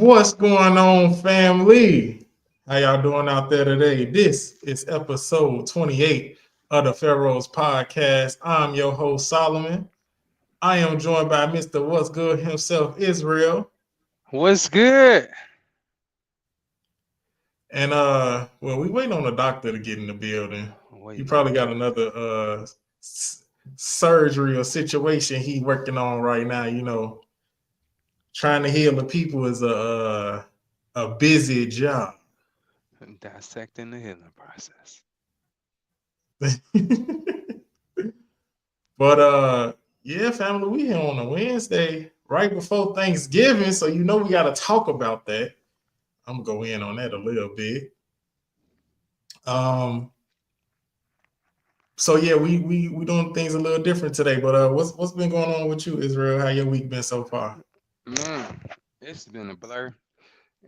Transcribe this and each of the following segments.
What's going on, family? How y'all doing out there today? This is episode 28 of the Pharaohs Podcast. I'm your host, Solomon. I am joined by Mr. What's Good himself, Israel. What's good? And well, we waiting on the doctor to get in the building. He Waiting probably on got another surgery or situation he working on right now. Trying to heal the people is a busy job. dissecting the healing process. But yeah, family, we here on a Wednesday, right before Thanksgiving, so we gotta talk about that. I'm gonna go in on that a little bit. Um, so yeah, we doing things a little different today. But what's been going on with you, Israel? How your week been so far? Man, it's been a blur.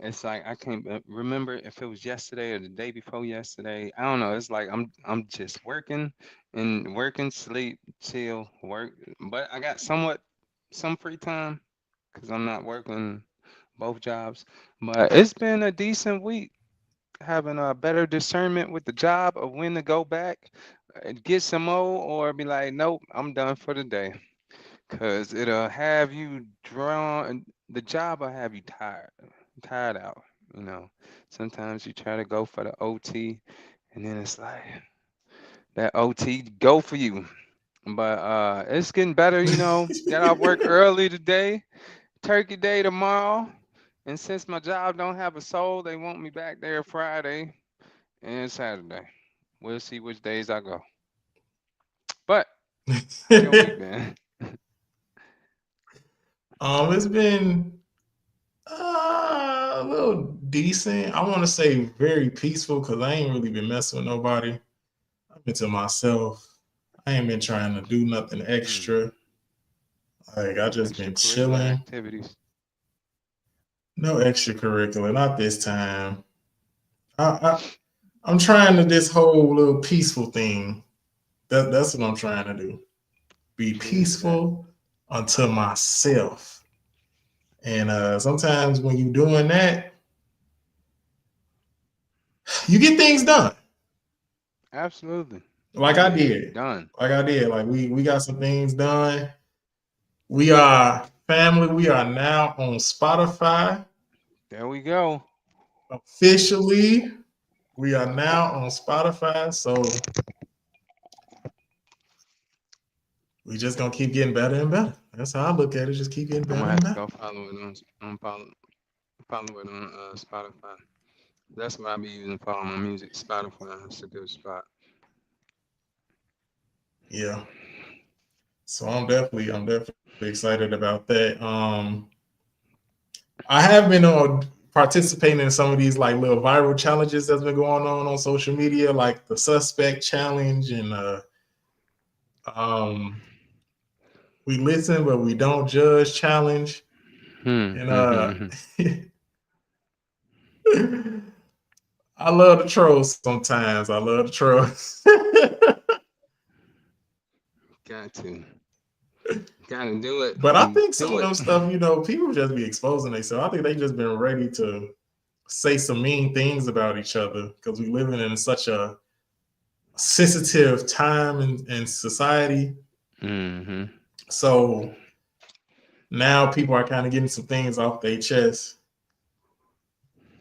It's like I can't remember if it was yesterday or the day before yesterday. I don't know. It's like I'm just working and working, sleep, chill, work. But I got some free time because I'm not working both jobs. But it's been a decent week. Having a better discernment with the job of when to go back, get some more, or be like, nope, I'm done for the day. Cause it'll have you drawn. The job will have you tired out. You know, sometimes you try to go for the OT, and then it's like that OT go for you. But it's getting better. Got off work early today. Turkey Day tomorrow. And since my job don't have a soul, they want me back there Friday and Saturday. We'll see which days I go. But how your week been? It's been a little decent. I want to say very peaceful because I ain't really been messing with nobody. I've been to myself. I ain't been trying to do nothing extra. Hmm. Like I No just been extracurricular chilling. activities. No extracurricular, not this time. I I'm trying to this whole little peaceful thing. That's what I'm trying to do. Be Is that peaceful unto myself. And sometimes when you're doing that, you get things done. absolutely? Like I Get it did. done. Like I did. Like we got some things done. We are family. We are now on Spotify There we go. officially. We are now on Spotify. So we just gonna keep getting better and better. That's how I look at it. Just keep getting I'm better gonna and have to better. go follow it on follow it on Spotify. That's what I be using for all my music. Spotify. It's a good spot. Yeah. So I'm definitely excited about that. I have been participating in some of these like little viral challenges that's been going on social media, like the suspect challenge and um we listen but we don't judge challenge. Hmm. And Hmm. Hmm, hmm. I love the trolls sometimes. I love the trolls. Got to. Gotta do it. But I think some Do of it. them stuff, people just be exposing themselves. I think they just been ready to say some mean things about each other because we living in such a sensitive time in society. Hmm. So now people are kind of getting some things off their chest.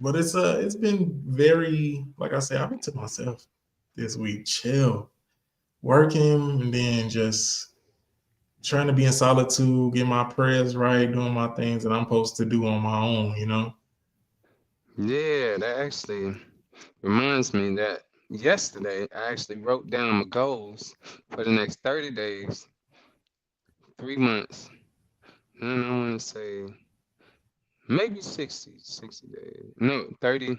But it's been very, like I said, I've been to myself this week, chill, working, and then just trying to be in solitude, get my prayers right, doing my things that I'm supposed to do on my own. Yeah, that actually reminds me that yesterday I actually wrote down my goals for the next 30 days, 3 months. And I want to say maybe 60 days. No, 30.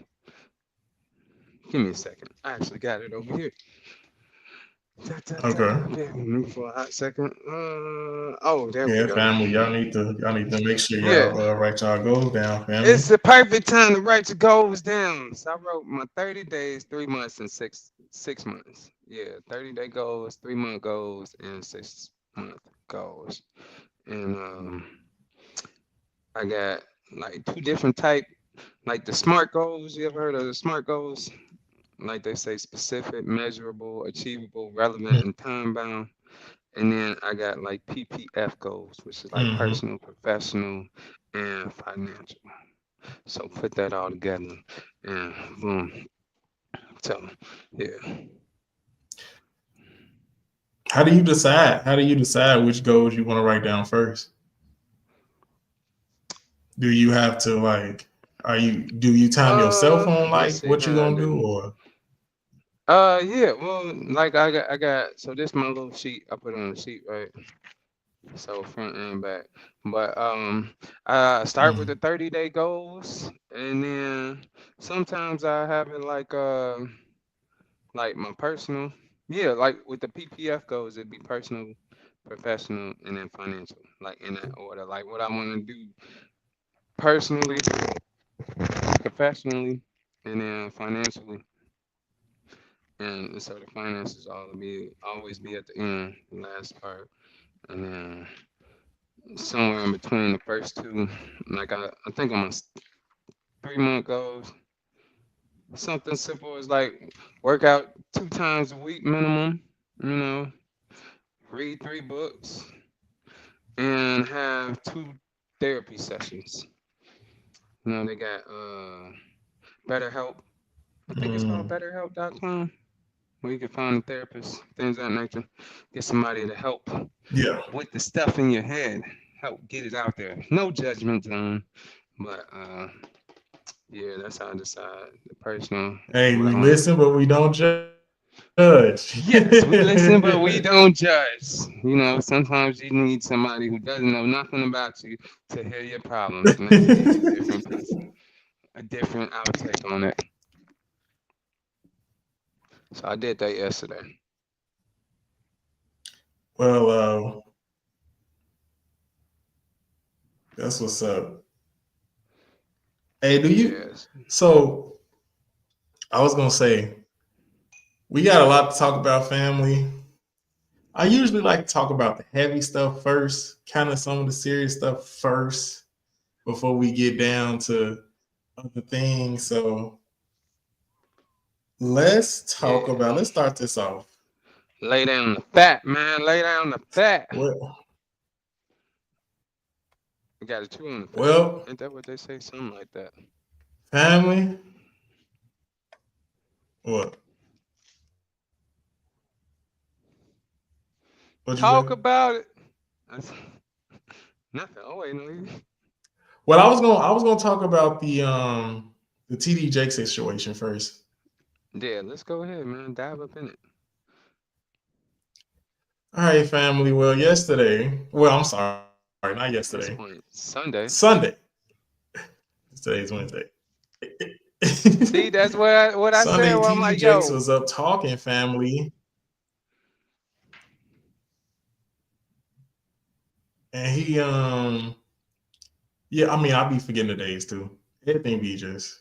Give me a second. I actually got it over here. Ta, ta, ta. Okay. Bear with me for a hot second. Oh, there we Yeah, go. family, y'all need to make sure Yeah, y'all write y'all goals down, family. it's the perfect time to write your goals down. So I wrote my 30 days, 3 months, and six months. Yeah, 30-day goals, 3 month goals, and 6 month goals. And I got like two different type, like the SMART goals. You ever heard of the SMART goals? Like they say, specific, measurable, achievable, relevant, and time bound. And then I got like PPF goals, which is like Mm-hmm. personal, professional, and financial. So put that all together, and boom. So yeah. How do you decide? How do you decide which goals you want to write down first? Do you have to like? Are you do you time yourself on Let's like see what you how I gonna do do. or? Yeah. Well, like I got. So this my little sheet. I put on the sheet, right? So front and back. But I start with Mm, the 30-day goals, and then sometimes I have it like my personal. Yeah, like with the PPF goals, it'd be personal, professional, and then financial, like in that order. Like what I want to do personally, professionally, and then financially. And so the finances always be at the end, the last part, and then somewhere in between the first two, like I think I'm on 3 month goals. Something simple as like work out 2 times a week minimum, you know, read 3 books, and have 2 therapy sessions. You know, they got BetterHelp. I think it's called mm, BetterHelp.com, where you can find a therapist, things of that nature. Get somebody to help yeah. with the stuff in your head, help get it out there. No judgment zone, but yeah, that's how I decide the personal Hey, what we I want to listen, do. but we don't judge. Yes, we listen, but we don't judge. You know, sometimes you need somebody who doesn't know nothing about you to hear your problems, and they can give you a different piece, a different outtake on it. So I did that yesterday. Well, that's what's up. Hey, do you? Yes. So I was gonna say we got a lot to talk about, family. I usually like to talk about the heavy stuff first, kind of some of the serious stuff first, before we get down to other things. So Yeah. let's start this off. Lay down the fat, man. Lay down the fat. Well, You got to chew on the fat. well, Ain't that what they say? Something like that. family, what? What'd you say? Talk about it. That's nothing. Oh, wait, no. Well, I was gonna talk about the TD Jake situation first. Yeah, let's go ahead, man. Dive up in it. All right, family. Well, yesterday, well, I'm sorry, not yesterday, At this point, Sunday. Sunday. Today's Wednesday. See, that's what I said. Sunday, Well, I'm TD like, Jakes yo, was up talking, family, and yeah, I mean, I'll be forgetting the days too. Everything be just,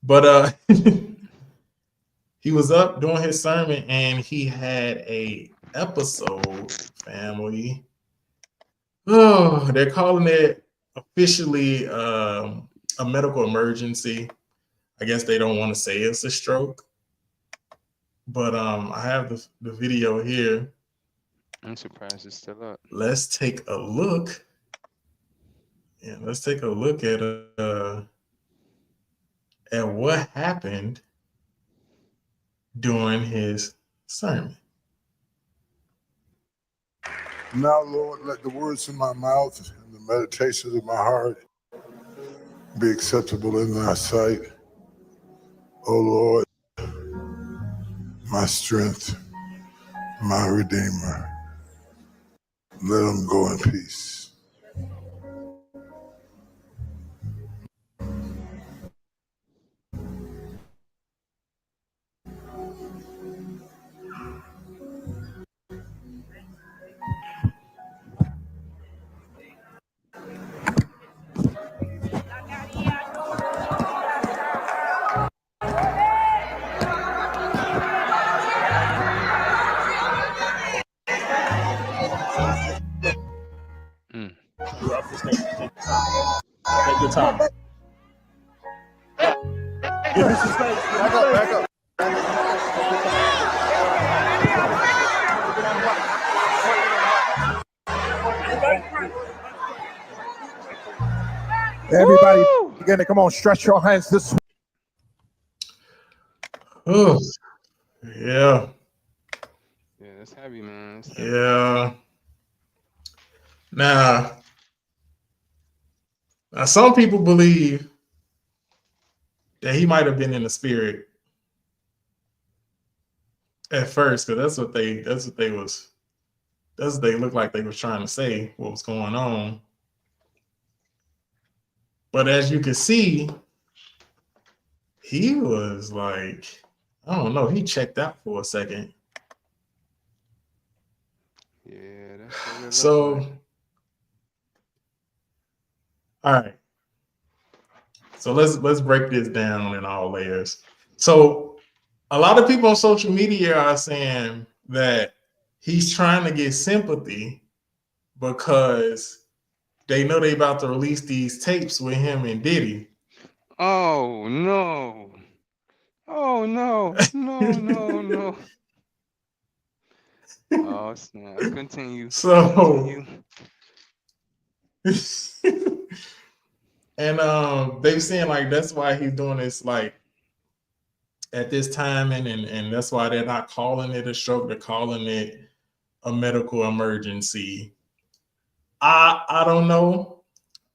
but he was up doing his sermon, and he had a episode, family. Oh, they're calling it officially a medical emergency. I guess they don't want to say it's a stroke, but I have the video here. I'm surprised it's still up. Let's take a look. Yeah, let's take a look at what happened during his sermon. Now, Lord, let the words of my mouth and the meditations of my heart be acceptable in thy sight. O Lord, my strength, my redeemer. Let them go in peace. Back up. Everybody, begin to come on, stretch your hands this way. Oh, yeah. Yeah, that's heavy, man. That's heavy. Yeah. Now, some people believe that he might have been in the spirit at first, because that's what they looked like they was trying to say what was going on. But as you can see, he was like, I don't know, he checked out for a second. Yeah, that's what it looked So, like. all right. So let's break this down in all layers. So a lot of people on social media are saying that he's trying to get sympathy because they know they about to release these tapes with him and Diddy. Oh no. Oh no. No. Oh snap. Continue. So and they're saying like that's why he's doing this like at this time and that's why they're not calling it a stroke, they're calling it a medical emergency. I don't know.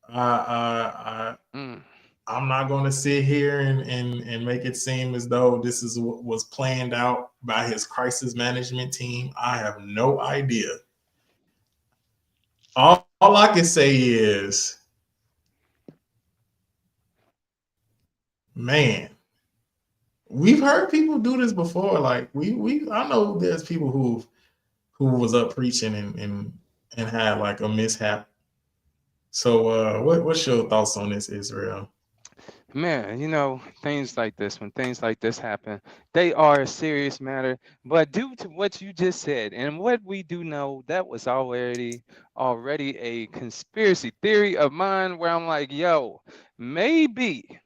I'm not going to sit here and make it seem as though this is what was planned out by his crisis management team. I have no idea. All I can say is, man, we've heard people do this before. Like I know there's people who was up preaching and had like a mishap. So what's your thoughts on this, Israel? Man, you know, things like this, when things like this happen, they are a serious matter. But due to what you just said and what we do know, that was already a conspiracy theory of mine where I'm like, yo, maybe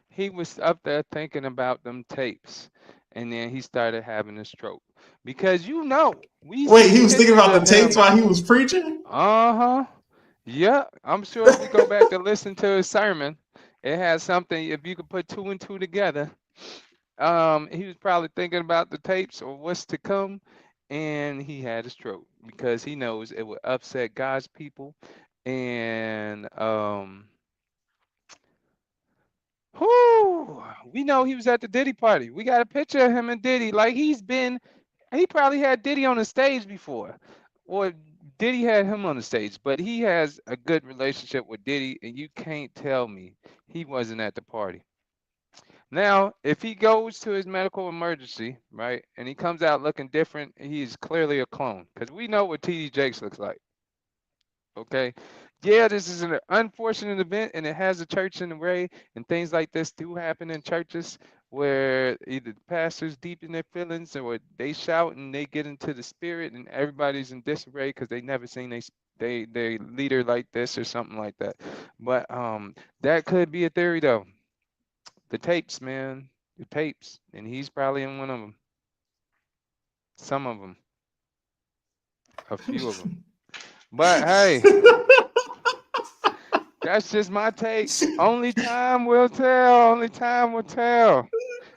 he was up there thinking about them tapes and then he started having a stroke. Because you know, he was thinking about the tapes while he was preaching? Uh-huh. Yeah, I'm sure if you go back to listen to his sermon, it has something, if you could put two and two together. He was probably thinking about the tapes or what's to come, and he had a stroke because he knows it would upset God's people. And we know he was at the Diddy party. We got a picture of him and Diddy. Like he probably had Diddy on the stage before. Or Diddy had him on the stage, but he has a good relationship with Diddy, and you can't tell me he wasn't at the party. Now, if he goes to his medical emergency, right, and he comes out looking different, he's clearly a clone, because we know what TD Jakes looks like. Okay, yeah, this is an unfortunate event, and it has a church in the way, and things like this do happen in churches where either the pastors deep in their feelings or they shout and they get into the spirit, and everybody's in disarray because they never seen they leader like this or something like that. But that could be a theory though. The tapes, man, the tapes, and he's probably in one of them. Some of them, a few of them. But hey. That's just my take. Only time will tell. Only time will tell.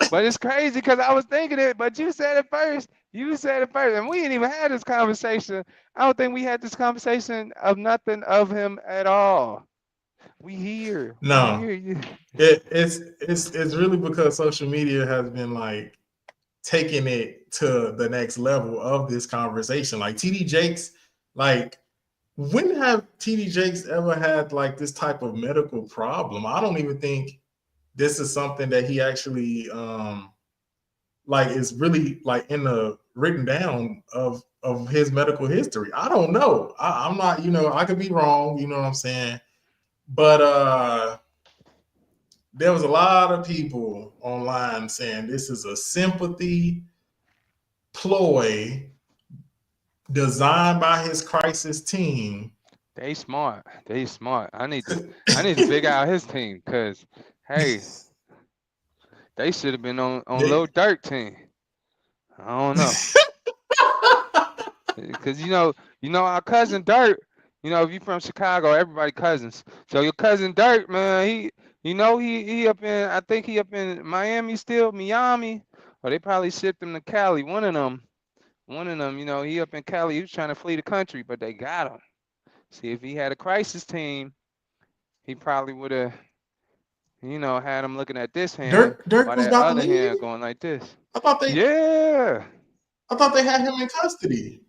But it's crazy because I was thinking it, but you said it first. You said it first. And we didn't even have this conversation. I don't think we had this conversation of nothing of him at all. We hear. No. We hear you. It's really because social media has been like taking it to the next level of this conversation. Like TD Jakes, like when have TD Jakes ever had like this type of medical problem? I don't even think this is something that he actually like is really like in the written down of his medical history. I don't know. I'm not, I could be wrong, you know what I'm saying? But there was a lot of people online saying this is a sympathy ploy designed by his crisis team. They smart. I need to figure out his team because, hey, They should have been on They- Lil Durk team. I don't know. Cause our cousin Dirt, if you from Chicago, everybody cousins. So your cousin Dirt, man, he up in, I think he up in Miami still, Miami, or they probably shipped him to Cali. One of them, he up in Cali. He was trying to flee the country, but they got him. See, if he had a crisis team, he probably would have, had him looking at this hand Dirk while was that about to other leave. hand going like this. I thought they Yeah. had him in custody.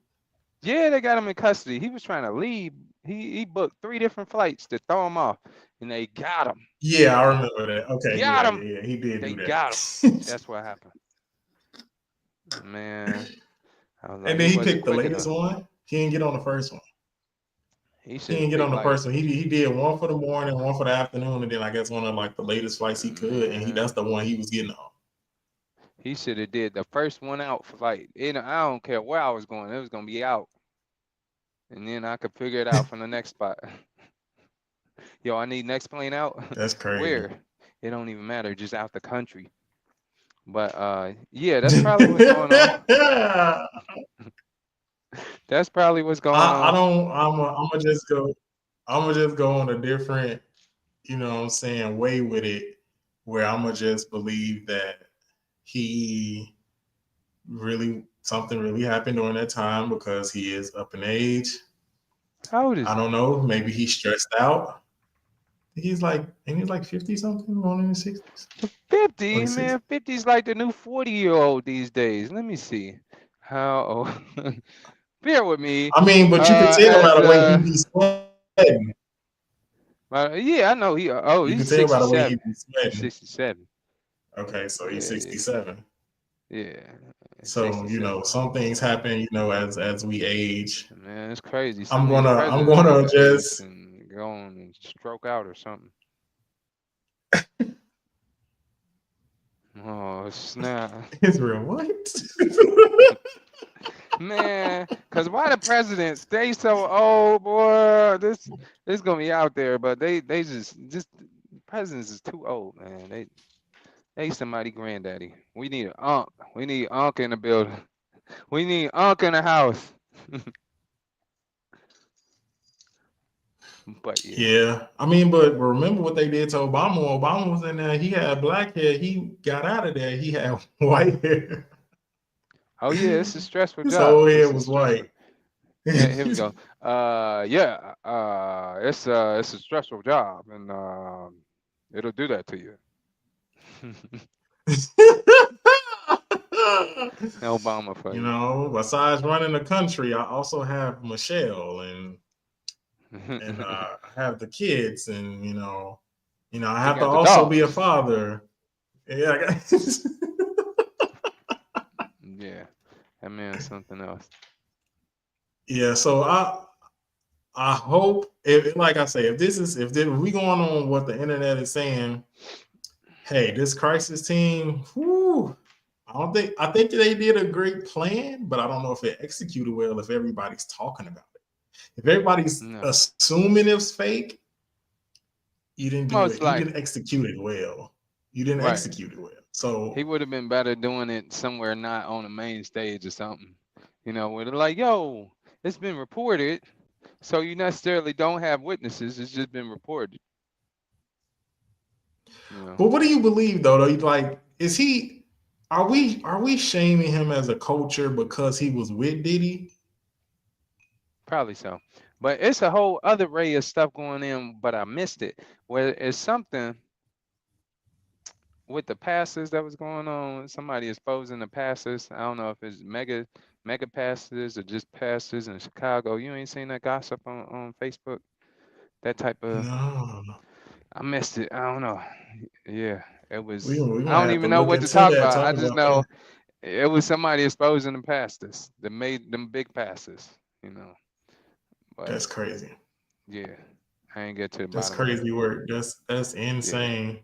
Yeah, they got him in custody. He was trying to leave. He booked 3 different flights to throw him off, and they got him. Yeah, I remember that. Okay, Got him. yeah, he did They do got that. him. That's what happened. Man, I was like, And then he wasn't picked the quick latest enough. one. He didn't get on the first one. He He should didn't have get on picked the like, first one. He did one for the morning, one for the afternoon, and then I guess one of like the latest flights he could, and that's the one he was getting on. he should have did the first one out flight. I don't care where I was going. It was gonna be out, and then I could figure it out from the next spot. Yo, I need next plane out. That's crazy. Where? It don't even matter. Just out the country. But yeah, that's probably what's going on. That's probably what's going I on. don't. I'm gonna just go. I'm gonna just go on a different, way with it, where I'm gonna just believe that something really happened during that time because he is up in age. How old is I don't know. Maybe he's stressed out. He's like 50 something, going in his 60s. 50, 26. man. 50 is like the new 40-year-old these days. Let me see. How old? Bear with me. I mean, but you can tell by the way he be sweating. Yeah, I know You he's can tell by the way he 67. be sweating. 67. Okay, so he's Yeah, 67. Yeah. So 67. some things happen, as we age. Man, it's crazy. I'm Some of these gonna presidents just and go on and stroke out or something. Oh snap! Israel, what? Man, cause why the president stay so old, boy? This gonna be out there, but they just presidents is too old, man. They somebody granddaddy. We need an unk. We need unk in the building. We need unk in the house. But Yeah, I mean, but remember what they did to Obama. Obama was in there. He had black hair. He got out of there. He had white hair. Oh yeah, it's a stressful His job. whole It's head a was stressful- white. Yeah, here we go. It's a stressful job, and it'll do that to you. Obama for you. Besides running the country, I also have Michelle and I have the kids, and I have to got the also be a dogs. father. Yeah, I got Yeah, that man's something else. yeah. So I hope, if like I say, if we going on what the internet is saying, hey, this crisis team, whew, I think they did a great plan, but I don't know if it executed well if everybody's talking about it. If everybody's assuming it's fake, you didn't do it. You didn't execute it well. You didn't execute it well. So he would have been better doing it somewhere not on the main stage or something. Where they're like, yo, it's been reported. So you necessarily don't have witnesses. It's just been reported. But what do you believe though? Like, are we shaming him as a culture because he was with Diddy? Probably so. But it's a whole other array of stuff going in, but I missed it. Where it's something with the pastors that was going on. Somebody exposing the pastors. I don't know if it's mega pastors or just pastors in Chicago. You ain't seen that gossip on Facebook? That type of... No. I missed it. I don't know. Yeah, it was... We I don't even know what to talk about. I just know it was somebody exposing the pastors that made them big pastors, But, that's crazy. Yeah, I ain't get to the That's bottom. crazy work. That's insane.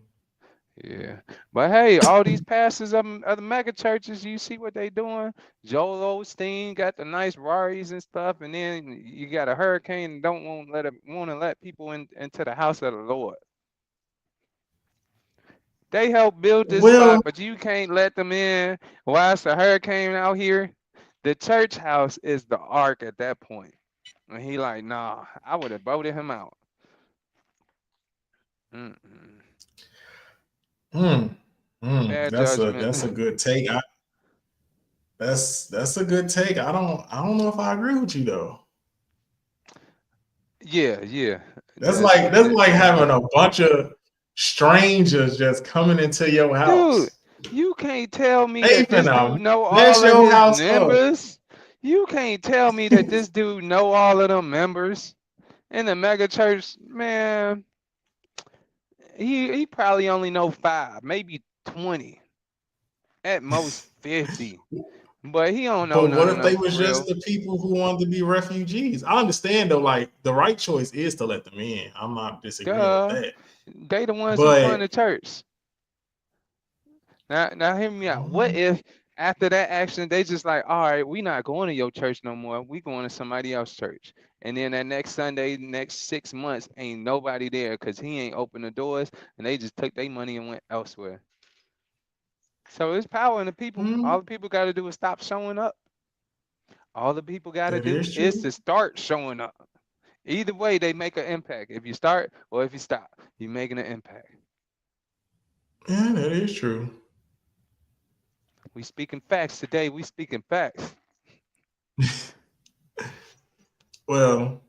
Yeah, but hey, all these pastors of the mega churches, you see what they doing? Joel Osteen got the nice Raris and stuff, and then you got a hurricane and don't want to let people into the house of the Lord. They helped build this Well, spot, but you can't let them in. Why it's a hurricane out here? The church house is the ark at that point. And he like, nah, I would have voted him out. Mm-mm. hmm, Bad that's a judgment. good take. That's a good take. I don't know if I agree with you though. Yeah. That's like having a bunch of strangers just coming into your Dude, house. you can't tell me They that this finna dude know mess all of your his house up. members. You can't tell me that this dude know all of them members in the mega church, man. He probably only know 5, maybe 20, at most 50. But he don't know But what none of if they them for was just real. the people who wanted to be refugees? I understand though, like the right choice is to let them in. I'm not disagreeing with Duh. that. They the ones who fund But the church. Now hear me out. What if after that action they just like, all right, we not going to your church no more. We going to somebody else's church. And then that next Sunday, next 6 months, ain't nobody there because he ain't opened the doors and they just took their money and went elsewhere. So there's power in the people. All the people got to do is stop showing up. All the people got to that do is is true. to start showing up. Either way, they make an impact. If you start or if you stop, you're making an impact. Yeah, that is true. We speaking facts today. We speaking facts. Well,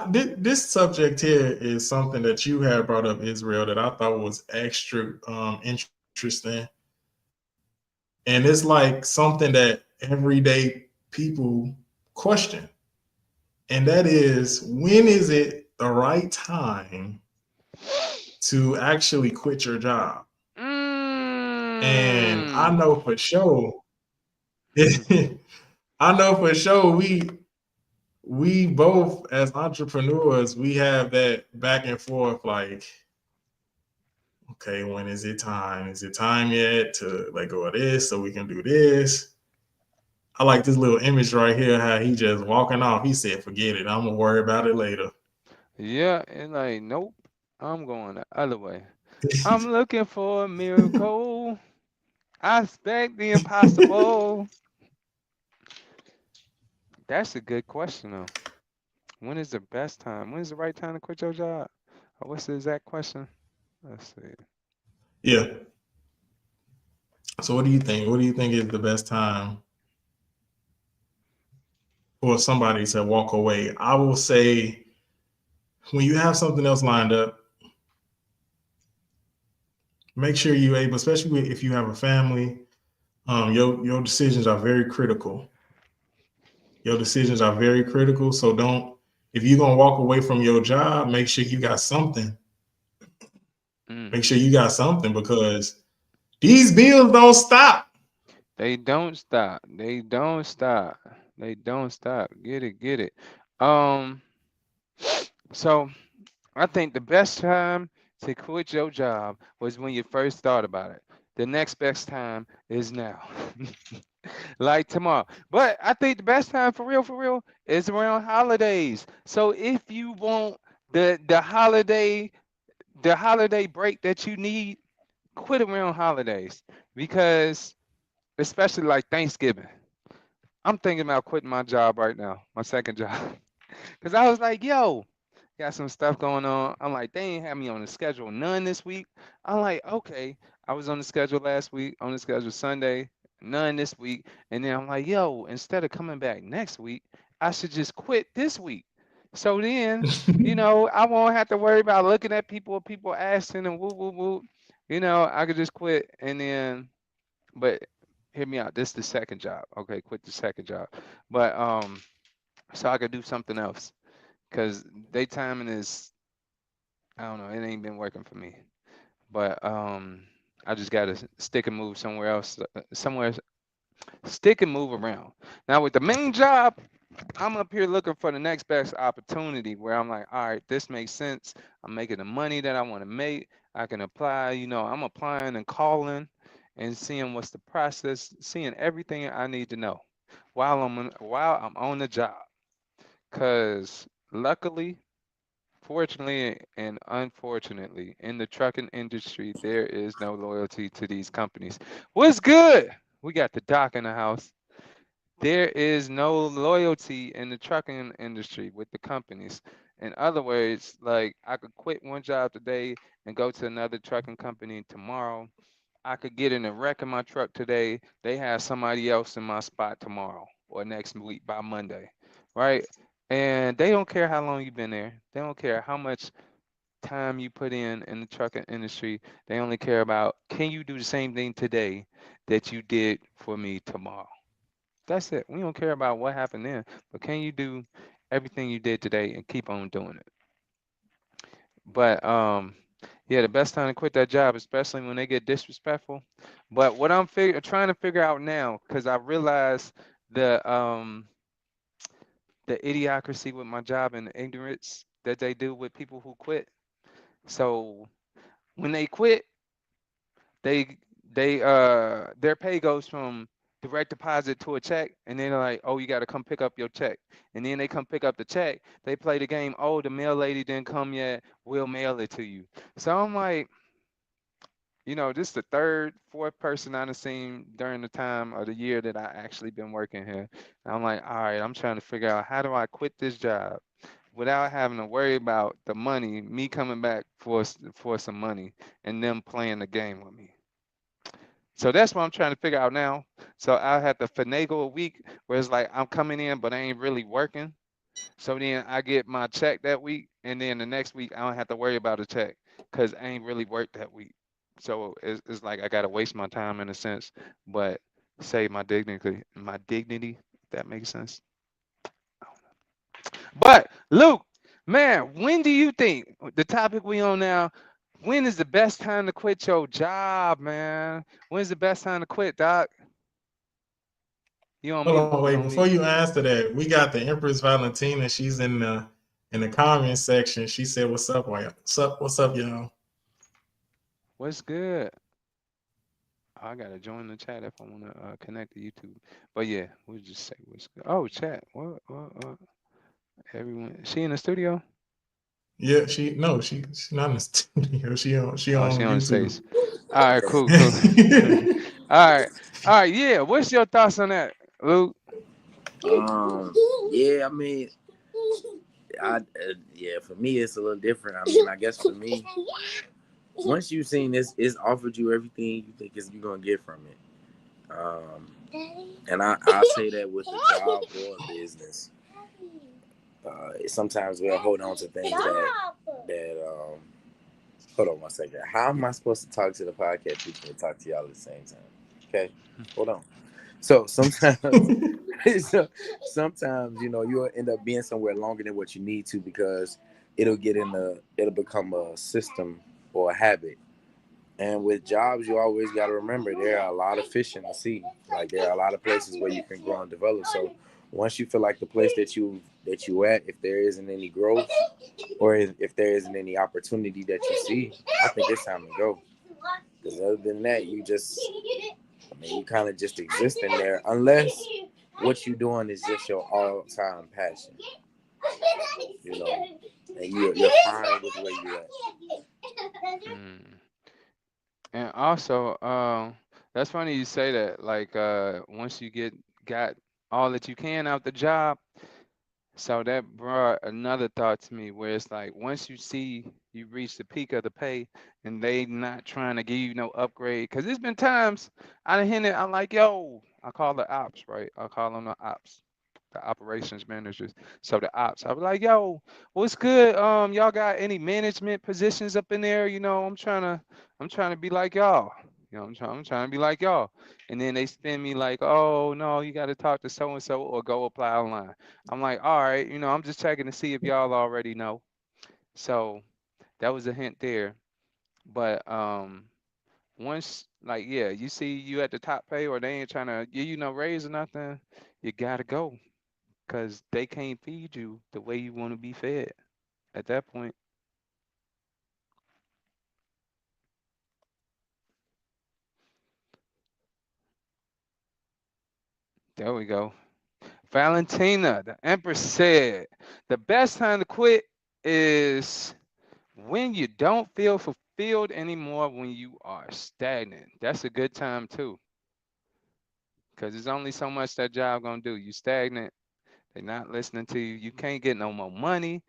this subject here is something that you had brought up, Israel, that I thought was extra interesting, and it's like something that everyday people question, and that is when is it the right time to actually quit your job? And I Mm. know for sure, I know for sure we both as entrepreneurs, we have that back and forth like, okay, when is it time? Is it time yet to let go of this so we can do this? I like this little image right here, how he just walking off. He said, forget it. I'm gonna worry about it later. Yeah, and like, nope, I'm going the other way. I'm looking for a miracle. I expect the impossible. That's a good question, though. When is the best time? When is the right time to quit your job? Or what's the exact question? Let's see. Yeah. So what do you think? What do you think is the best time for somebody to walk away? I will say when you have something else lined up, make sure you're able, especially if you have a family, your decisions are very critical. Your decisions are very critical. So don't, if you're gonna walk away from your job, make sure you got something. Mm. Make sure you got something because these bills don't stop. They don't stop. They don't stop. They don't stop. Get it, get it. Um, so I think the best time to quit your job was when you first thought about it. The next best time is now. Like tomorrow. But I think the best time for real, is around holidays. So if you want the holiday break that you need, quit around holidays. Because especially like Thanksgiving. I'm thinking about quitting my job right now, my second job. Because I was like, yo, got some stuff going on. I'm like, they ain't have me on the schedule none this week. I'm like, okay. I was on the schedule last week, on the schedule Sunday, none this week. And then I'm like, yo, instead of coming back next week, I should just quit this week. So then, I won't have to worry about looking at people asking and woo woo woo. I could just quit and then, but hear me out. This is the second job. Okay, quit the second job. But so I could do something else. Cause daytiming is, I don't know, it ain't been working for me. But I just gotta stick and move somewhere else, somewhere stick and move around. Now with the main job, I'm up here looking for the next best opportunity where I'm like, all right, this makes sense. I'm making the money that I want to make. I can apply, I'm applying and calling and seeing what's the process, seeing everything I need to know while I'm on the job. Cause luckily, fortunately and unfortunately, in the trucking industry, there is no loyalty to these companies. What's good? We got the doc in the house. There is no loyalty in the trucking industry with the companies. In other words, like I could quit one job today and go to another trucking company tomorrow. I could get in a wreck in my truck today. They have somebody else in my spot tomorrow or next week by Monday, right? And they don't care how long you've been there. They don't care how much time you put in the trucking industry. They only care about, can you do the same thing today that you did for me tomorrow? That's it. We don't care about what happened then, but can you do everything you did today and keep on doing it? But yeah, the best time to quit that job, especially when they get disrespectful. But what I'm trying to figure out now, because I realize the idiocracy with my job and the ignorance that they do with people who quit. So when they quit, they their pay goes from direct deposit to a check, and then they're like, oh, you got to come pick up your check, and then they come pick up the check. They play the game, oh, the mail lady didn't come yet, we'll mail it to you. So I'm like, this is the third, fourth person I've seen during the time of the year that I actually been working here. And I'm like, all right, I'm trying to figure out, how do I quit this job without having to worry about the money, me coming back for some money, and them playing the game with me. So that's what I'm trying to figure out now. So I had to finagle a week where it's like I'm coming in, but I ain't really working. So then I get my check that week, and then the next week I don't have to worry about a check because I ain't really worked that week. So it's like I gotta waste my time in a sense, but save my dignity. My dignity, if that makes sense. But Luke, man, when do you think the topic we on now? When is the best time to quit your job, man? When's the best time to quit, Doc? You on Hold mute? on, You wait. on Before mute? you answer that, we got the Empress Valentina. She's in the comment section. She said, "What's up, y'all? What's up, y'all?" What's good? I gotta join the chat if I wanna connect to YouTube. But yeah, we'll just say what's good. Oh, chat. What? Everyone, she in the studio? Yeah, she's not in the studio. She Oh, she on on the YouTube. stage. All right, cool. All right. Yeah. What's your thoughts on that, Luke? Yeah, I mean, yeah, for me it's a little different. I mean, I guess for me, once you've seen this, it's offered you everything you think you're gonna get from it. And I say that with a job or a business. Sometimes we'll hold on to things that hold on one second. How am I supposed to talk to the podcast people and talk to y'all at the same time? Okay, hold on. So sometimes, sometimes you'll end up being somewhere longer than what you need to because it'll become a system or a habit. And with jobs, you always got to remember there are a lot of fish in the sea. Like there are a lot of places where you can grow and develop. So once you feel like the place that you at, if there isn't any growth or if there isn't any opportunity that you see, I think it's time to go. Because other than that, you kind of just exist in there unless what you're doing is just your all-time passion, and you're fine with where you're at. Mm. And also, that's funny you say that. Like, once you got all that you can out the job, so that brought another thought to me where it's like once you see you reach the peak of the pay and they not trying to give you no upgrade, because there's been times I done hit it, I'm like, yo, I call the ops, right? I call them the ops, the operations managers. So the ops, I was like, yo, what's good? Y'all got any management positions up in there? I'm trying to be like y'all. I'm trying to be like y'all. And then they spin me like, oh no, you got to talk to so and so or go apply online. I'm like, all right, I'm just checking to see if y'all already know. So that was a hint there. But once like yeah, you see you at the top pay or they ain't trying to give you no raise or nothing, you gotta go because they can't feed you the way you want to be fed at that point. There we go. Valentina, the Empress said, the best time to quit is when you don't feel fulfilled anymore, when you are stagnant. That's a good time too, because there's only so much that job gonna do. You stagnant. They're not listening to you. You can't get no more money.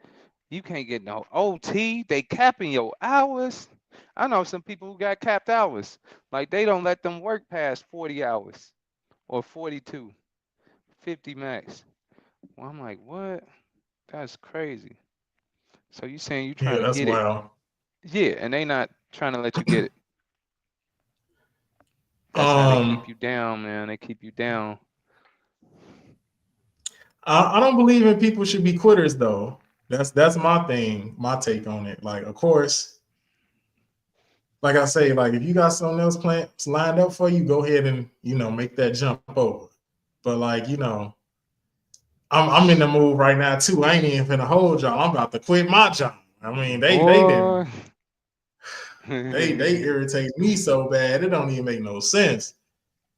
You can't get no OT. They capping your hours. I know some people who got capped hours. Like they don't let them work past 40 hours or 42, 50 max. Well, I'm like, what? That's crazy. So you saying you Yeah, trying to that's get it? wild. Yeah, and they not trying to let you get it. That's how they keep Um, you down, man. They keep you down. I don't believe in people should be quitters though. That's my thing, my take on it. Like, of course, like I say, like if you got something else lined up for you, go ahead and make that jump over. But like I'm in the mood right now too. I ain't even finna hold y'all. I'm about to quit my job. I mean, Boy. they irritate me so bad it don't even make no sense.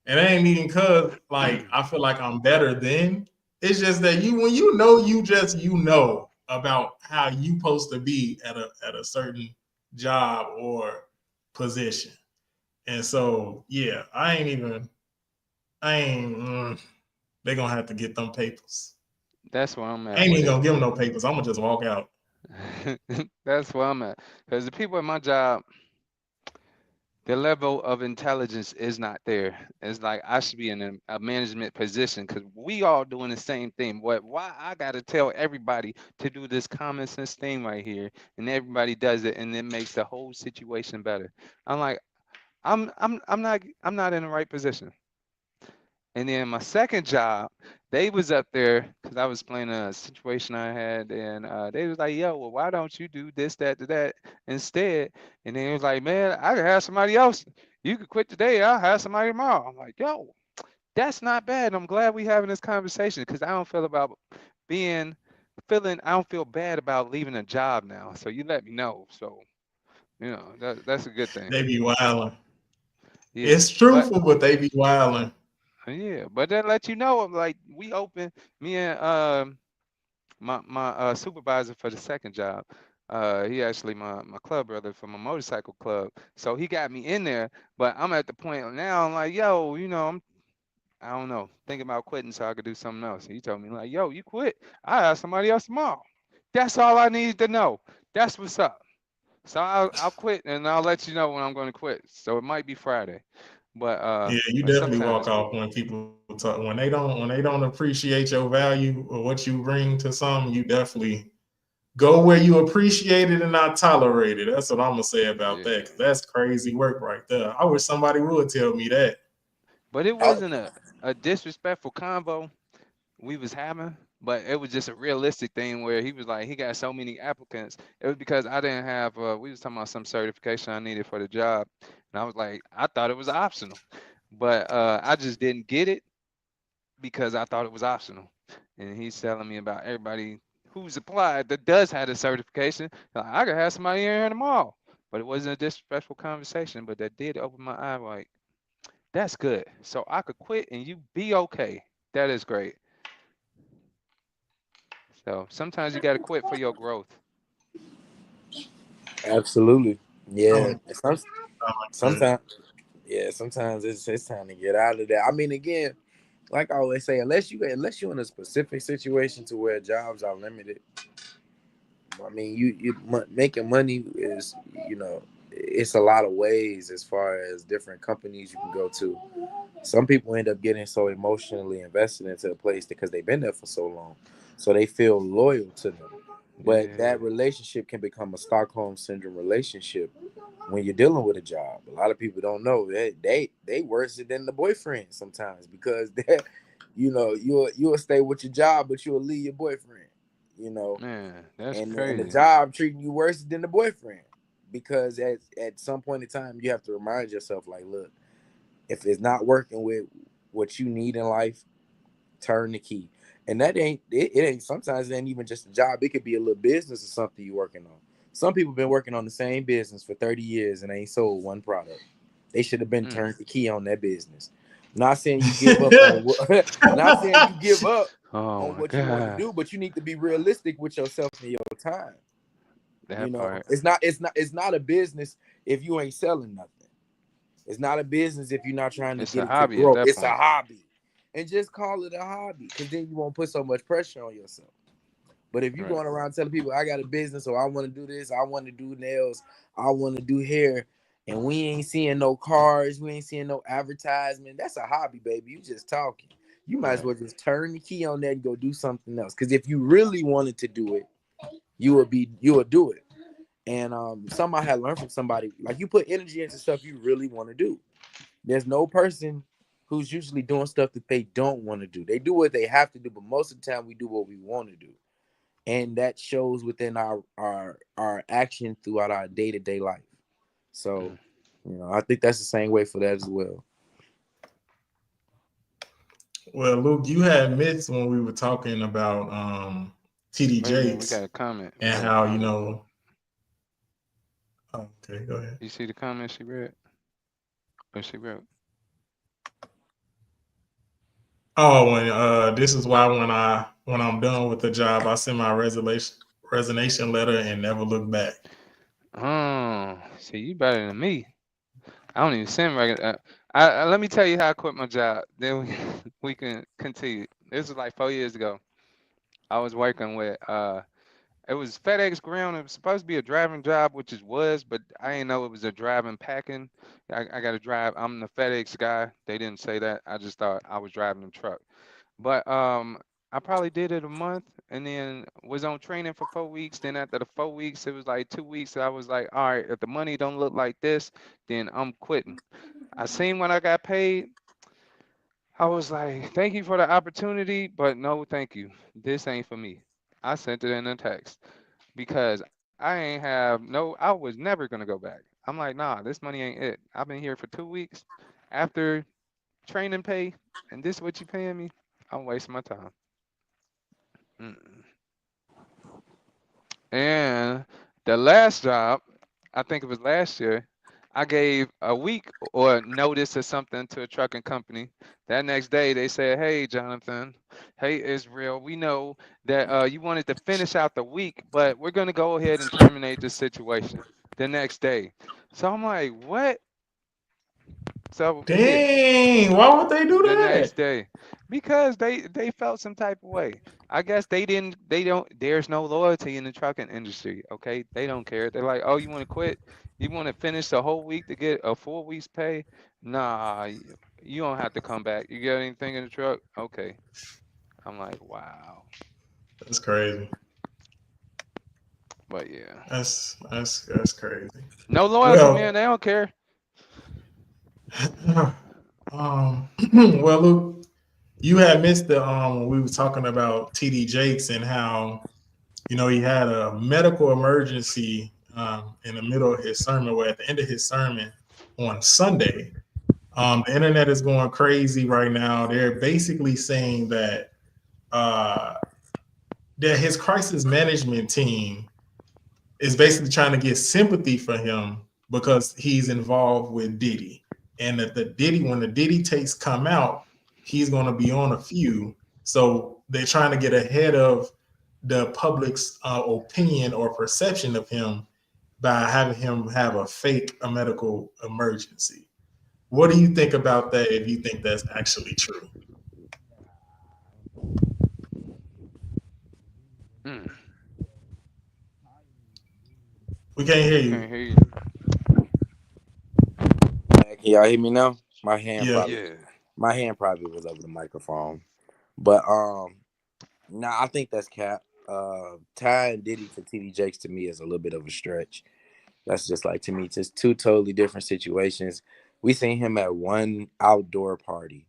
And it ain't even cause like I feel like I'm better than. It's just that when you know about how you supposed to be at a certain job or position. And so yeah, they gonna have to get them papers. That's where I'm I at ain't with even it. gonna give them no papers. I'm gonna just walk out. That's where I'm at. Because the people at my job, the level of intelligence is not there. It's like I should be in a management position because we all doing the same thing. Why I gotta tell everybody to do this common sense thing right here, and everybody does it, and it makes the whole situation better. I'm like, I'm not in the right position. And then my second job, they was up there because I was explaining a situation I had, and they was like, "Yo, well, why don't you do this, that, to that instead?" And then it was like, "Man, I could have somebody else. You could quit today. I'll have somebody tomorrow." I'm like, "Yo, that's not bad. I'm glad we having this conversation because I don't feel about feeling. I don't feel bad about leaving a job now. So you let me know. So that's a good thing. They be wilding. Yeah, It's but truthful, but they be wilding. yeah, but that let you know, like we open me and my supervisor for the second job. He actually my club brother from my motorcycle club. So he got me in there, but I'm at the point now. I'm like, yo, I don't know, thinking about quitting so I could do something else. He told me like, yo, you quit. I have somebody else tomorrow. That's all I needed to know. That's what's up. So I'll quit and I'll let you know when I'm going to quit. So it might be Friday, but Yeah, you but definitely sometime walk this week. off when people talk when they don't appreciate your value or what you bring to something. You definitely go where you appreciate it and not tolerate it. That's what I'm gonna say about Yeah. that. 'Cause that's crazy work right there. I wish somebody would tell me that. But it Oh, wasn't a disrespectful convo we was having, but it was just a realistic thing where he was like, he got so many applicants. It was because I didn't have, we was talking about some certification I needed for the job. And I was like, I thought it was optional, but I just didn't get it because I thought it was optional. And he's telling me about everybody who's applied that does have a certification. Like, I could have somebody in here tomorrow, but it wasn't a disrespectful conversation, but that did open my eye like, that's good. So I could quit and you be okay. That is great. So sometimes you got to quit for your growth. absolutely. Yeah. Um, Sometimes, yeah. Sometimes it's time to get out of there. I mean, again, like I always say, unless you're in a specific situation to where jobs are limited. I mean, making money is, it's a lot of ways as far as different companies you can go to. Some people end up getting so emotionally invested into a place because they've been there for so long, so they feel loyal to them. But Yeah. that relationship can become a Stockholm syndrome relationship when you're dealing with a job. A lot of people don't know that they worse than the boyfriend sometimes because they, you'll stay with your job, but you'll leave your boyfriend. You know, Man, that's and the crazy. job treating you worse than the boyfriend because at some point in time you have to remind yourself like, look, if it's not working with what you need in life, turn the key. And that ain't it ain't sometimes it ain't even just a job. It could be a little business or something you're working on. Some people been working on the same business for 30 years and ain't sold one product. They should have been Mm. turned the key on that business. Not saying you give up on what not saying you give up Oh on my what you want to God. do, but you need to be realistic with yourself and your time. That part. It's not a business if you ain't selling nothing. It's not a business if you're not trying to It's get a it to hobby at grow. that It's a point. hobby. And just call it a hobby, because then you won't put so much pressure on yourself. But if you're Right. going around telling people, I got a business, or I want to do this, I want to do nails, I want to do hair, and we ain't seeing no cars, we ain't seeing no advertisement, that's a hobby, baby. You just talking. You might as Right. well just turn the key on that and go do something else. Because if you really wanted to do it, you would do it. And something I had learned from somebody, like, you put energy into stuff you really want to do. There's no person who's usually doing stuff that they don't want to do. They do what they have to do, but most of the time we do what we want to do. And that shows within our action throughout our day-to-day life. So, I think that's the same way for that as well. Well, Luke, you had missed when we were talking about TD Wait a minute, we Jakes got a comment. and how, okay, go ahead. You see the comment she read? Or she wrote? Oh, when this is why when I'm done with the job, I send my resignation letter and never look back. Oh, see, you better than me. I don't even send regular. Let me tell you how I quit my job. Then we can continue. This was like 4 years ago. I was working with it was FedEx Ground. It was supposed to be a driving job, which it was, but I didn't know it was a driving packing. I got to drive. I'm the FedEx guy. They didn't say that. I just thought I was driving the truck. But I probably did it a month, and then was on training for 4 weeks. Then after the 4 weeks, it was like 2 weeks. I was like, all right, if the money don't look like this, then I'm quitting. I seen when I got paid. I was like, thank you for the opportunity, but no, thank you. This ain't for me. I sent it in a text because I ain't have I was never gonna go back. I'm like, nah, this money ain't it. I've been here for 2 weeks after training pay, and this what you paying me? I'm wasting my time. Mm-mm. And the last job, I think it was last year, I gave a week or notice or something to a trucking company. That next day, they said, "Hey, Jonathan, hey, Israel, we know that you wanted to finish out the week, but we're going to go ahead and terminate this situation the next day." So I'm like, "What?" So yeah, Dang, why would they do the that? next day, because they felt some type of way. I guess they don't, there's no loyalty in the trucking industry. Okay, they don't care. They're like, oh, you want to quit, you want to finish the whole week to get a 4 weeks pay? Nah, you don't have to come back. You got anything in the truck? Okay. I'm like, wow. That's crazy. But yeah, That's crazy. no loyalty, Well, man. They don't care. well, Luke, you had missed the when we were talking about TD Jakes and how he had a medical emergency in the middle of his sermon, where at the end of his sermon on Sunday, the internet is going crazy right now. They're basically saying that that his crisis management team is basically trying to get sympathy for him because he's involved with Diddy, and that when the Diddy tapes come out, he's going to be on a few. So they're trying to get ahead of the public's opinion or perception of him by having him have a medical emergency. What do you think about that? If you think that's actually true? Mm, We can't hear you. can't hear you. Can y'all hear me now? My hand Yeah. probably was over the microphone. But I think that's cap. Ty and Diddy for TD Jakes to me is a little bit of a stretch. That's just like, to me, just two totally different situations. We seen him at one outdoor party.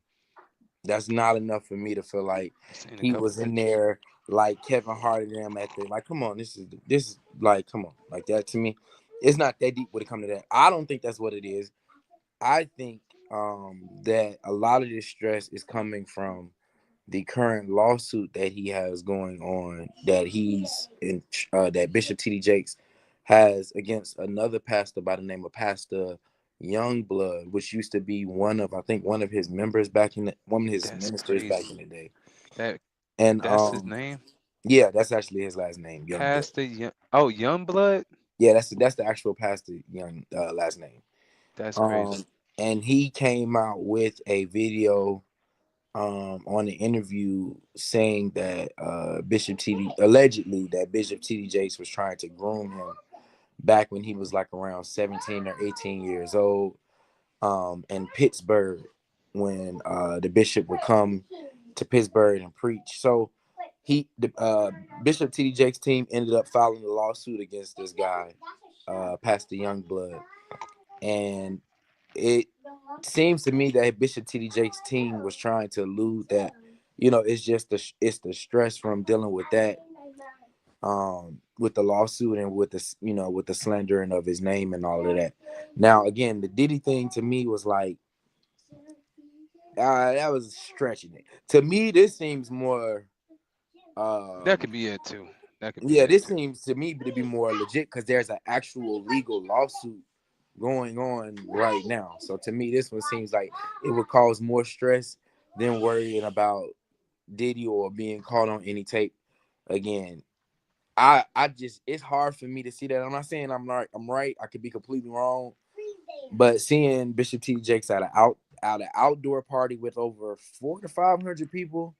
That's not enough for me to feel like Seen a he couple was in pictures. there like Kevin Hart and them at the, like, come on, this is like, come on, like, that to me, it's not that deep when it comes to that. I don't think that's what it is. I think that a lot of this stress is coming from the current lawsuit that he has going on, that he's in, that Bishop T.D. Jakes has against another pastor by the name of Pastor Youngblood, which used to be one of his members back in the, one of his That's ministers back in crazy. the day. That And that's his name. Yeah, that's actually his last name, Youngblood. Pastor Youngblood. Yeah, that's the actual Pastor Young last name. That's crazy. And he came out with a video on an interview saying that allegedly that Bishop T.D. Jakes was trying to groom him back when he was like around 17 or 18 years old in Pittsburgh, when the bishop would come to Pittsburgh and preach. So Bishop T.D. Jakes' team ended up filing a lawsuit against this guy, Pastor Youngblood, and it seems to me that Bishop T.D. Jakes' team was trying to elude that. It's just the stress from dealing with that, with the lawsuit and with the slandering of his name and all of that. Now, again, the Diddy thing to me was like, that was stretching it. To me, this seems more. That could be it too. This seems to me to be more legit because there's an actual legal lawsuit going on right now. So to me, this one seems like it would cause more stress than worrying about Diddy or being caught on any tape. Again, I just, it's hard for me to see that. I'm not saying I'm right. I could be completely wrong, but seeing Bishop T.D. Jakes at an outdoor party with over 400 to 500 people,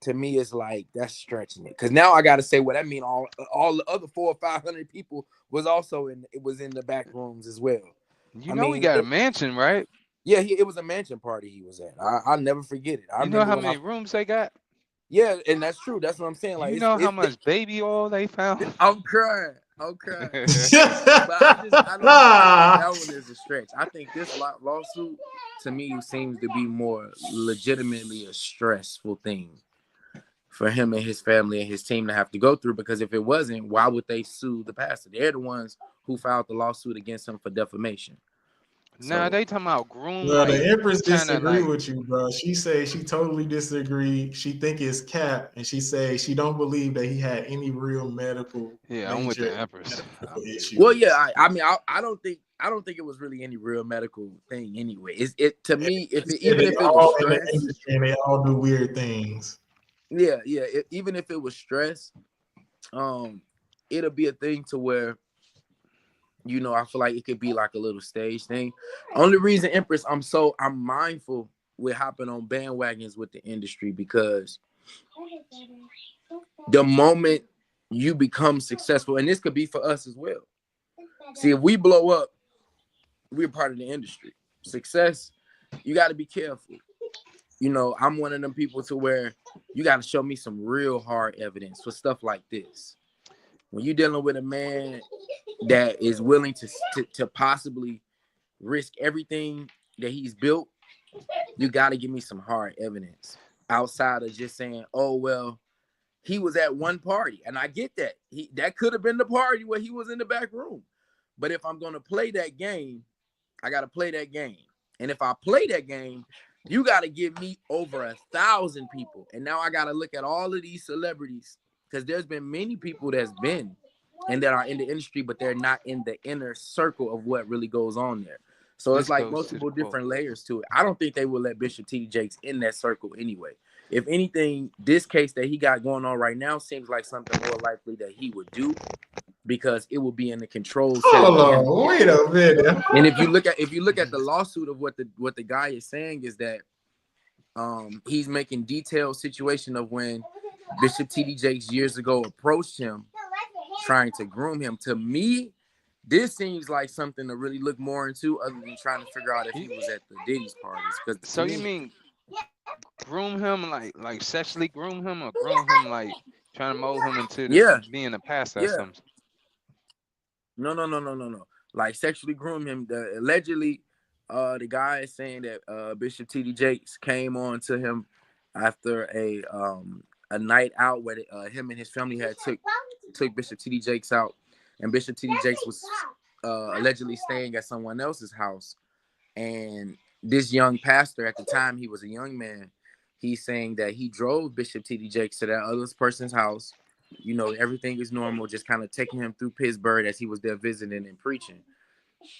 to me, it's like that's stretching it. Because now I got to say, what that mean? All the other 400 or 500 people was also in the back rooms as well. He got a mansion, right? Yeah, it was a mansion party he was at. I'll never forget it. You know how many rooms they got? Yeah, and that's true. That's what I'm saying. Like, how much baby oil they found? I'm crying. But I don't think that one is a stretch. I think this lawsuit to me seems to be more legitimately a stressful thing for him and his family and his team to have to go through, because if it wasn't, why would they sue the pastor? They're the ones who filed the lawsuit against him for defamation. Nah, they talking about groom. Well, the Empress disagree with you, bro. She say she totally disagree. She think it's cap, and she say she don't believe that he had any real medical. Yeah, I'm with the Empress. Issues. Well, yeah, I mean, I don't think it was really any real medical thing anyway. It to me, even if it was stress, and they all do weird things. Yeah, even if it was stress, it'll be a thing to where, I feel like it could be like a little stage thing. Only reason, Empress, I'm mindful with hopping on bandwagons with the industry, because the moment you become successful, and this could be for us as well. See, if we blow up, we're part of the industry. Success, you got to be careful. I'm one of them people to where you got to show me some real hard evidence for stuff like this. When you're dealing with a man that is willing to possibly risk everything that he's built, you got to give me some hard evidence outside of just saying, oh, well, he was at one party. And I get that. That could have been the party where he was in the back room. But if I'm going to play that game, I got to play that game. And if I play that game, you got to give me over 1,000 people. And now I got to look at all of these celebrities, because there's been many people that's been and that are in the industry, but they're not in the inner circle of what really goes on there. So it's like multiple different layers to it. I don't think they will let Bishop T.D. Jakes in that circle anyway. If anything, this case that he got going on right now seems like something more likely that he would do, because it will be in the control. Hold on, wait a minute. And if you look at the lawsuit of what the guy is saying is that he's making detailed situation of when Bishop T.D. Jakes years ago approached him trying to groom him. To me, this seems like something to really look more into, other than trying to figure out if he was at the Diddy's parties. So you mean groom him like sexually groom him, or groom him like trying to mold him into being a pastor or something? No. Like sexually groom him. Allegedly, the guy is saying that Bishop T.D. Jakes came on to him after a night out where him and his family had took Bishop T.D. Jakes out, and Bishop T.D. Jakes was allegedly staying at someone else's house. And this young pastor, at the time he was a young man, he's saying that he drove Bishop T.D. Jakes to that other person's house. Everything is normal, just kind of taking him through Pittsburgh as he was there visiting and preaching.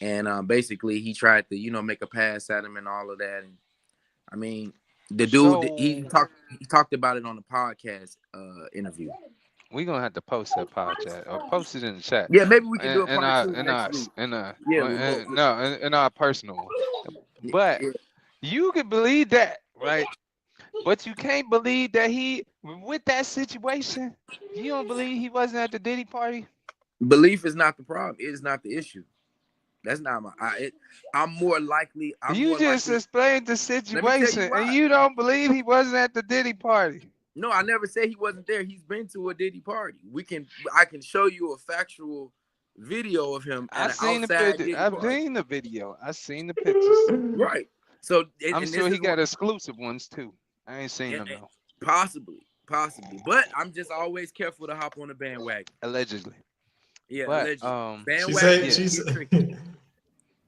And basically he tried to, make a pass at him and all of that. And I mean, The dude So he talked about it on the podcast interview. we're gonna have to post that podcast or post it in the chat. Yeah, maybe we can do a In part our two next week. Yeah, remote. in our personal one. But you can believe that, right? But you can't believe that he with that situation. You don't believe he wasn't at the Diddy party? Belief is not the problem. It is not the issue. That's not my. I'm more likely. You just explained the Let me tell situation, you and why. you don't believe he wasn't at the Diddy party. No, I never said he wasn't there. He's been to a Diddy party. I can show you a factual video of him at I've seen an outside the Diddy I've party. seen the video. I've seen the pictures. Right. So I'm sure he got exclusive ones too. I ain't seen them though. Possibly. But I'm just always careful to hop on the bandwagon. Allegedly. Yeah, But, bandwagon. She said,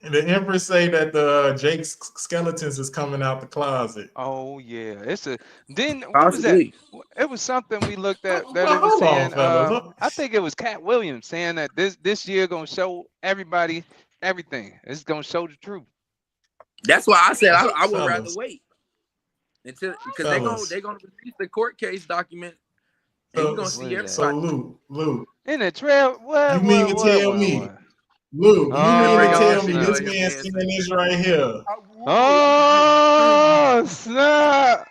and the Empress say that the Jake's skeletons is coming out the closet. Oh yeah, what was that? It was something we looked at that it was Hold on, saying. fellas. I think it was Cat Williams saying that this year gonna show everybody everything. It's gonna show the truth. That's why I said I would Fellas. rather wait until because they're gonna release the court case document and we're gonna see everybody. So Luke, In the trail, you mean to tell me, Luke, you Oh, mean to tell me snap. this man saying this right here? Oh snap!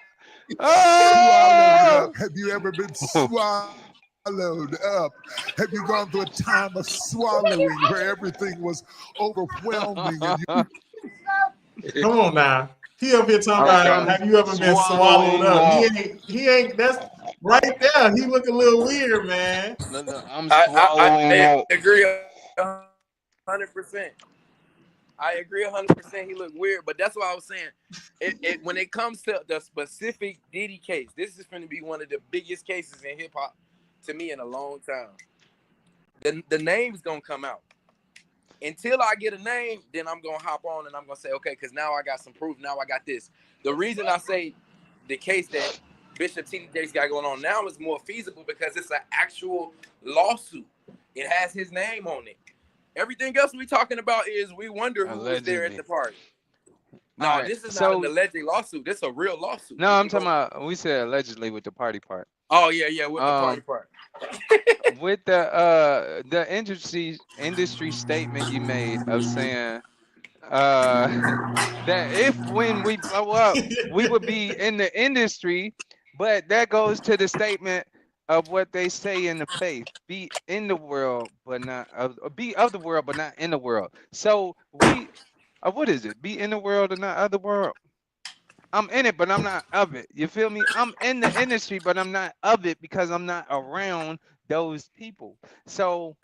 Swallowed Oh! up. Have you ever been swallowed up? Have you gone through a time of swallowing where everything was overwhelming and you Come on now. He up here talking about have you ever been swallowed up? He ain't that's right there. He look a little weird, man. I agree 100%. I agree 100%. He looked weird, but that's what I was saying. When it comes to the specific Diddy case, this is going to be one of the biggest cases in hip hop to me in a long time. The name's gonna come out. Until I get a name, then I'm gonna hop on and I'm gonna say, okay, because now I got some proof. Now I got this. The reason I say the case that Bishop T.D. Jakes got going on now is more feasible because it's an actual lawsuit. It has his name on it. Everything else we talking about is we wonder who was there at the party. No, this is not an alleged lawsuit. This is a real lawsuit. No, I'm talking about. We said allegedly with the party part. Oh yeah, with the party part. With the industry statement you made of saying that if when we blow up, we would be in the industry, but that goes to the statement of what they say in the faith: be in the world, but not be of the world, but not in the world. So we, what is it? Be in the world and not of the world. I'm in it, but I'm not of it. You feel me? I'm in the industry, but I'm not of it because I'm not around those people. So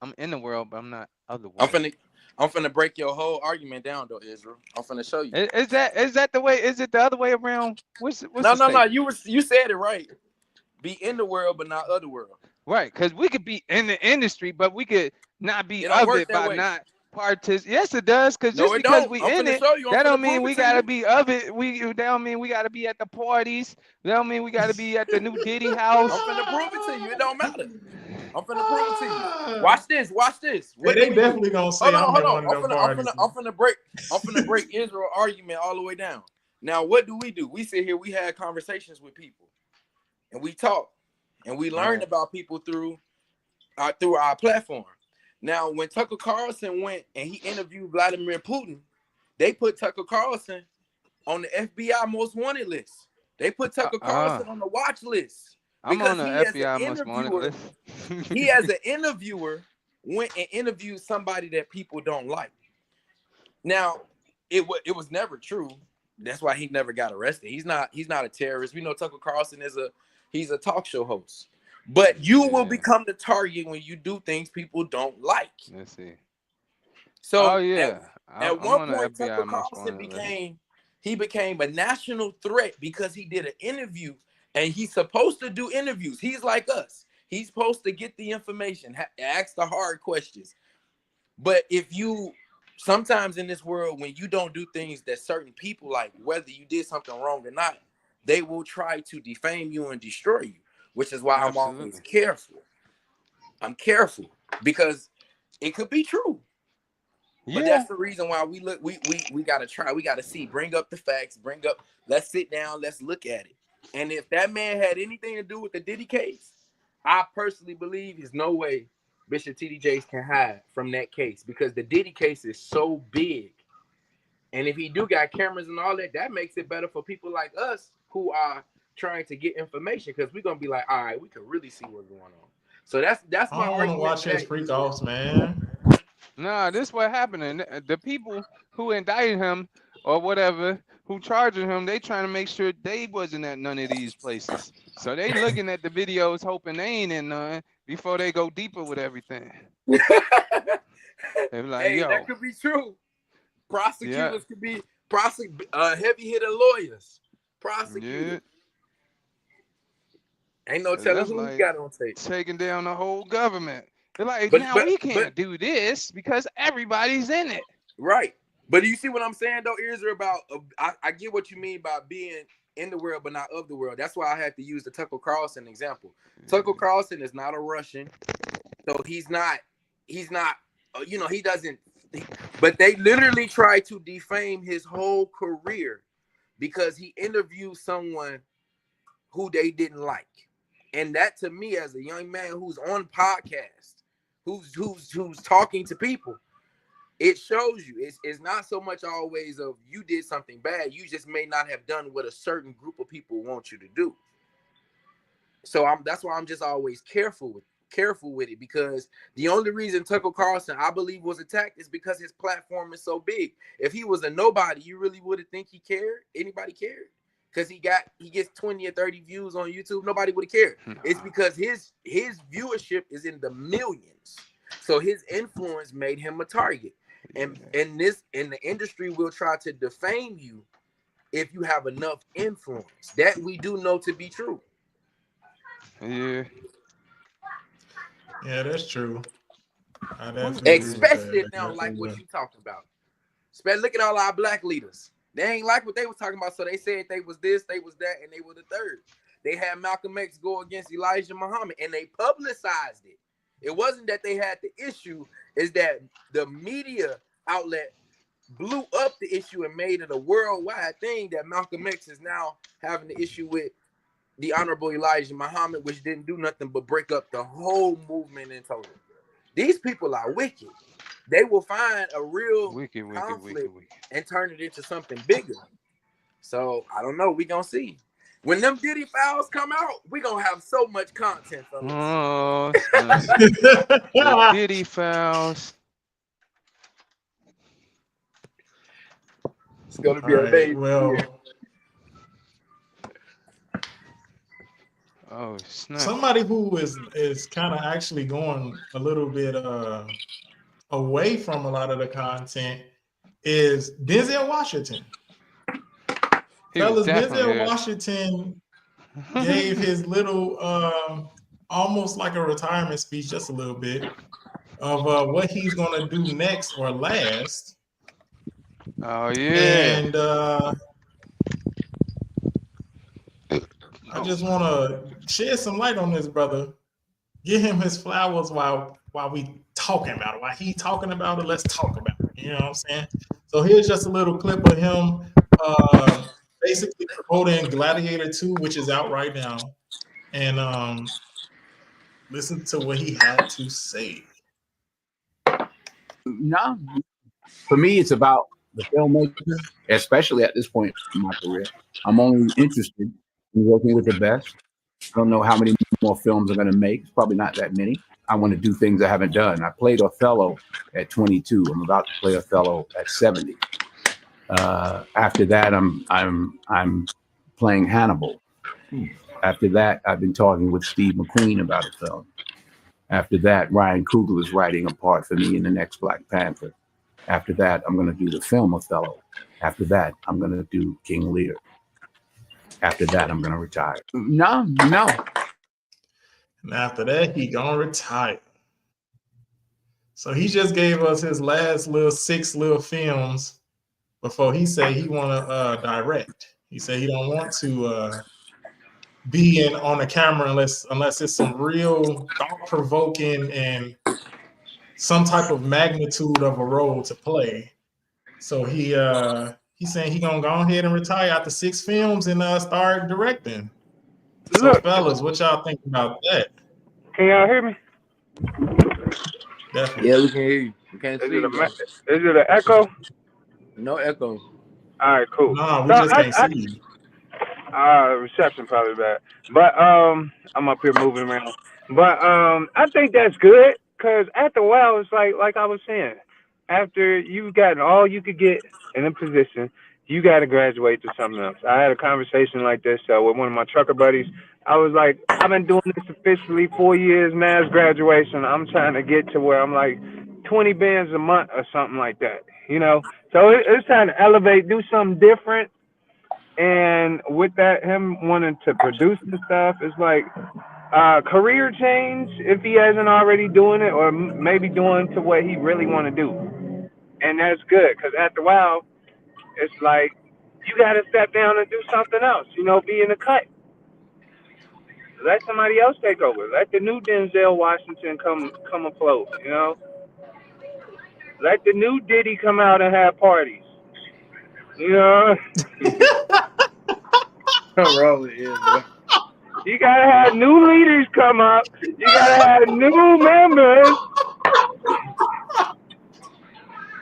I'm in the world, but I'm not of the world. I'm finna break your whole argument down, though, Israel. I'm finna show you. Is that the way? Is it the other way around? No. You said it right. Be in the world, but not of the world. Right, because we could be in the industry, but we could not be of it by not participate. Yes, it does. Because just because we in it, that don't mean we gotta be of it. That don't mean we gotta be at the parties. That don't mean we gotta be at the new Diddy house. I'm finna prove it to you. It don't matter. I'm finna prove it to you. Watch this. What they definitely gonna say. Hold on. I'm finna break Israel argument all the way down. Now, what do? We sit here. We had conversations with people, and we talk, and we learned about people through our platform. Now, when Tucker Carlson went and he interviewed Vladimir Putin, they put Tucker Carlson on the FBI most wanted list. They put Tucker Carlson on the watch list. I'm on the FBI most wanted list. He, as an interviewer, went and interviewed somebody that people don't like. Now, it was never true. That's why he never got arrested. He's not a terrorist. We know Tucker Carlson he's a talk show host. But you will become the target when you do things people don't like. Let's see. So at one point, Tucker Carlson became a national threat because he did an interview, and he's supposed to do interviews. He's like us. He's supposed to get the information, ask the hard questions. But sometimes in this world, when you don't do things that certain people like, whether you did something wrong or not, they will try to defame you and destroy you. Which is why I'm always careful. I'm careful because it could be true. But that's the reason why we gotta try. We gotta see. Bring up the facts. Let's sit down. Let's look at it. And if that man had anything to do with the Diddy case, I personally believe there's no way Bishop T.D. Jakes can hide from that case because the Diddy case is so big. And if he do got cameras and all that, that makes it better for people like us who are trying to get information because we're gonna be like, all right, we can really see what's going on. So that's my I don't want to watch his freak offs, man. Nah, this what happened. And the people who indicted him or whatever, who charging him, they trying to make sure they wasn't at none of these places. So they looking at the videos, hoping they ain't in none before they go deeper with everything. They be like, hey, yo, that could be true. Prosecutors could be heavy hitter lawyers. Prosecutors. Ain't no telling who we got on tape. Taking down the whole government. They're like, we can't do this because everybody's in it. Right. But do you see what I'm saying, though, Izra, about I get what you mean by being in the world but not of the world. That's why I had to use the Tucker Carlson example. Tucker Carlson is not a Russian. So he's not, he doesn't, but they literally try to defame his whole career because he interviewed someone who they didn't like. And that, to me, as a young man who's on podcast, who's talking to people, it shows you it's not so much always of you did something bad. You just may not have done what a certain group of people want you to do. So that's why I'm just always careful with it, because the only reason Tucker Carlson, I believe, was attacked is because his platform is so big. If he was a nobody, you really wouldn't think he cared. Anybody cared? Because he gets 20 or 30 views on YouTube, nobody would have cared. It's because his viewership is in the millions. So his influence made him a target. And in the industry will try to defame you if you have enough influence. That we do know to be true. Yeah. Yeah, that's true. Especially if they don't like what you talking about. Look at all our black leaders. They ain't like what they was talking about, so they said they was this, they was that, and they were the third. They had Malcolm X go against Elijah Muhammad, and they publicized it. It wasn't that they had the issue, is that the media outlet blew up the issue and made it a worldwide thing that Malcolm X is now having the issue with the Honorable Elijah Muhammad, which didn't do nothing but break up the whole movement in total. These people are wicked. They will find a real conflict and turn it into something bigger. So I don't know. We gonna see. When them Diddy files come out, we gonna have so much content from this. Oh, the Diddy files. It's gonna be amazing. Well, oh snap! Somebody who is kind of actually going a little bit away from a lot of the content is Denzel Washington. Fellas, Denzel Washington gave his little almost like a retirement speech, just a little bit, of what he's gonna do next or last. Oh yeah. And I just want to shed some light on this brother. Give him his flowers while we talking about it. While he talking about it, let's talk about it. You know what I'm saying? So here's just a little clip of him basically promoting Gladiator 2, which is out right now. And listen to what he had to say. No, for me, it's about the filmmaker, especially at this point in my career. I'm only interested in working with the best. I don't know how many more films I'm going to make. It's probably not that many. I want to do things I haven't done. I played Othello at 22. I'm about to play Othello at 70. After that, I'm playing Hannibal. After that, I've been talking with Steve McQueen about a film. After that, Ryan Coogler is writing a part for me in the next Black Panther. After that, I'm going to do the film Othello. After that, I'm going to do King Lear. After that, I'm going to retire. No. And after that, he gonna retire. So he just gave us his last six little films before he said he want to direct. He said he don't want to be on the camera unless it's some real thought-provoking and some type of magnitude of a role to play. So he's saying he gonna go ahead and retire after 6 films and start directing. So Look. fellas, what y'all think about that? Can y'all hear me? Definitely. Yeah, we can hear you. We can't Is see you. it an echo? No echo. All right, cool. No, we So just can't see you. Reception probably bad. But I'm up here moving around. But I think that's good because after a while, it's like I was saying, after you've gotten all you could get in a position, you got to graduate to something else. I had a conversation like this with one of my trucker buddies. I was like, I've been doing this officially 4 years, mass graduation. I'm trying to get to where I'm like 20 bands a month or something like that, you know? So it's time to elevate, do something different. And with that, him wanting to produce the stuff, it's like career change if he hasn't already doing it, or maybe doing to what he really want to do. And that's good because after a while, it's like you got to step down and do something else. You know, be in the cut. Let somebody else take over. Let the new Denzel Washington come afloat. You know, let the new Diddy come out and have parties. You know. What's wrong with you, bro? You gotta have new leaders come up. You gotta have new members.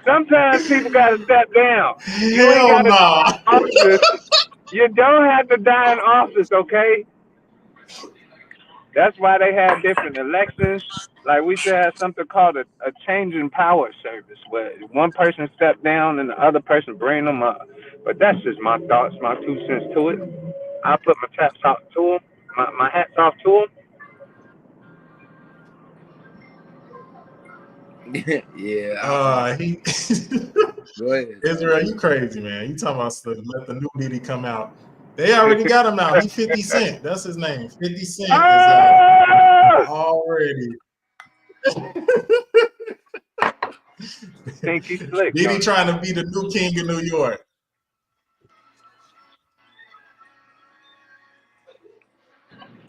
Sometimes people gotta step down. You ain't gotta die in office. You don't have to die in office, okay? That's why they have different elections. Like we should have something called a change in power service, where one person step down and the other person bring them up. But that's just my thoughts, my 2 cents to it. I put my hats off to them. My hats off to Yeah. He Go ahead. Israel, you crazy, man. You talking about stuff, let the new Diddy come out. They already got him out. He 50 Cent. That's his name. 50 Cent is out already. think he's slick. Diddy trying to be the new king of New York.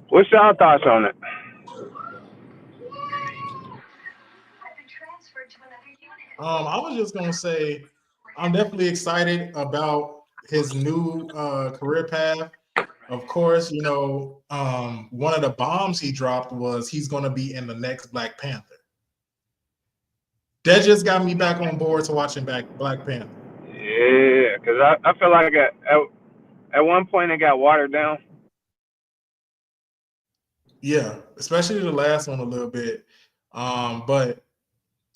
What's y'all thoughts on it? I was just gonna say, I'm definitely excited about his new career path. Of course, you know, one of the bombs he dropped was he's gonna be in the next Black Panther. That just got me back on board to watching Black Panther. Yeah, because I feel like at one point it got watered down. Yeah, especially the last one a little bit. But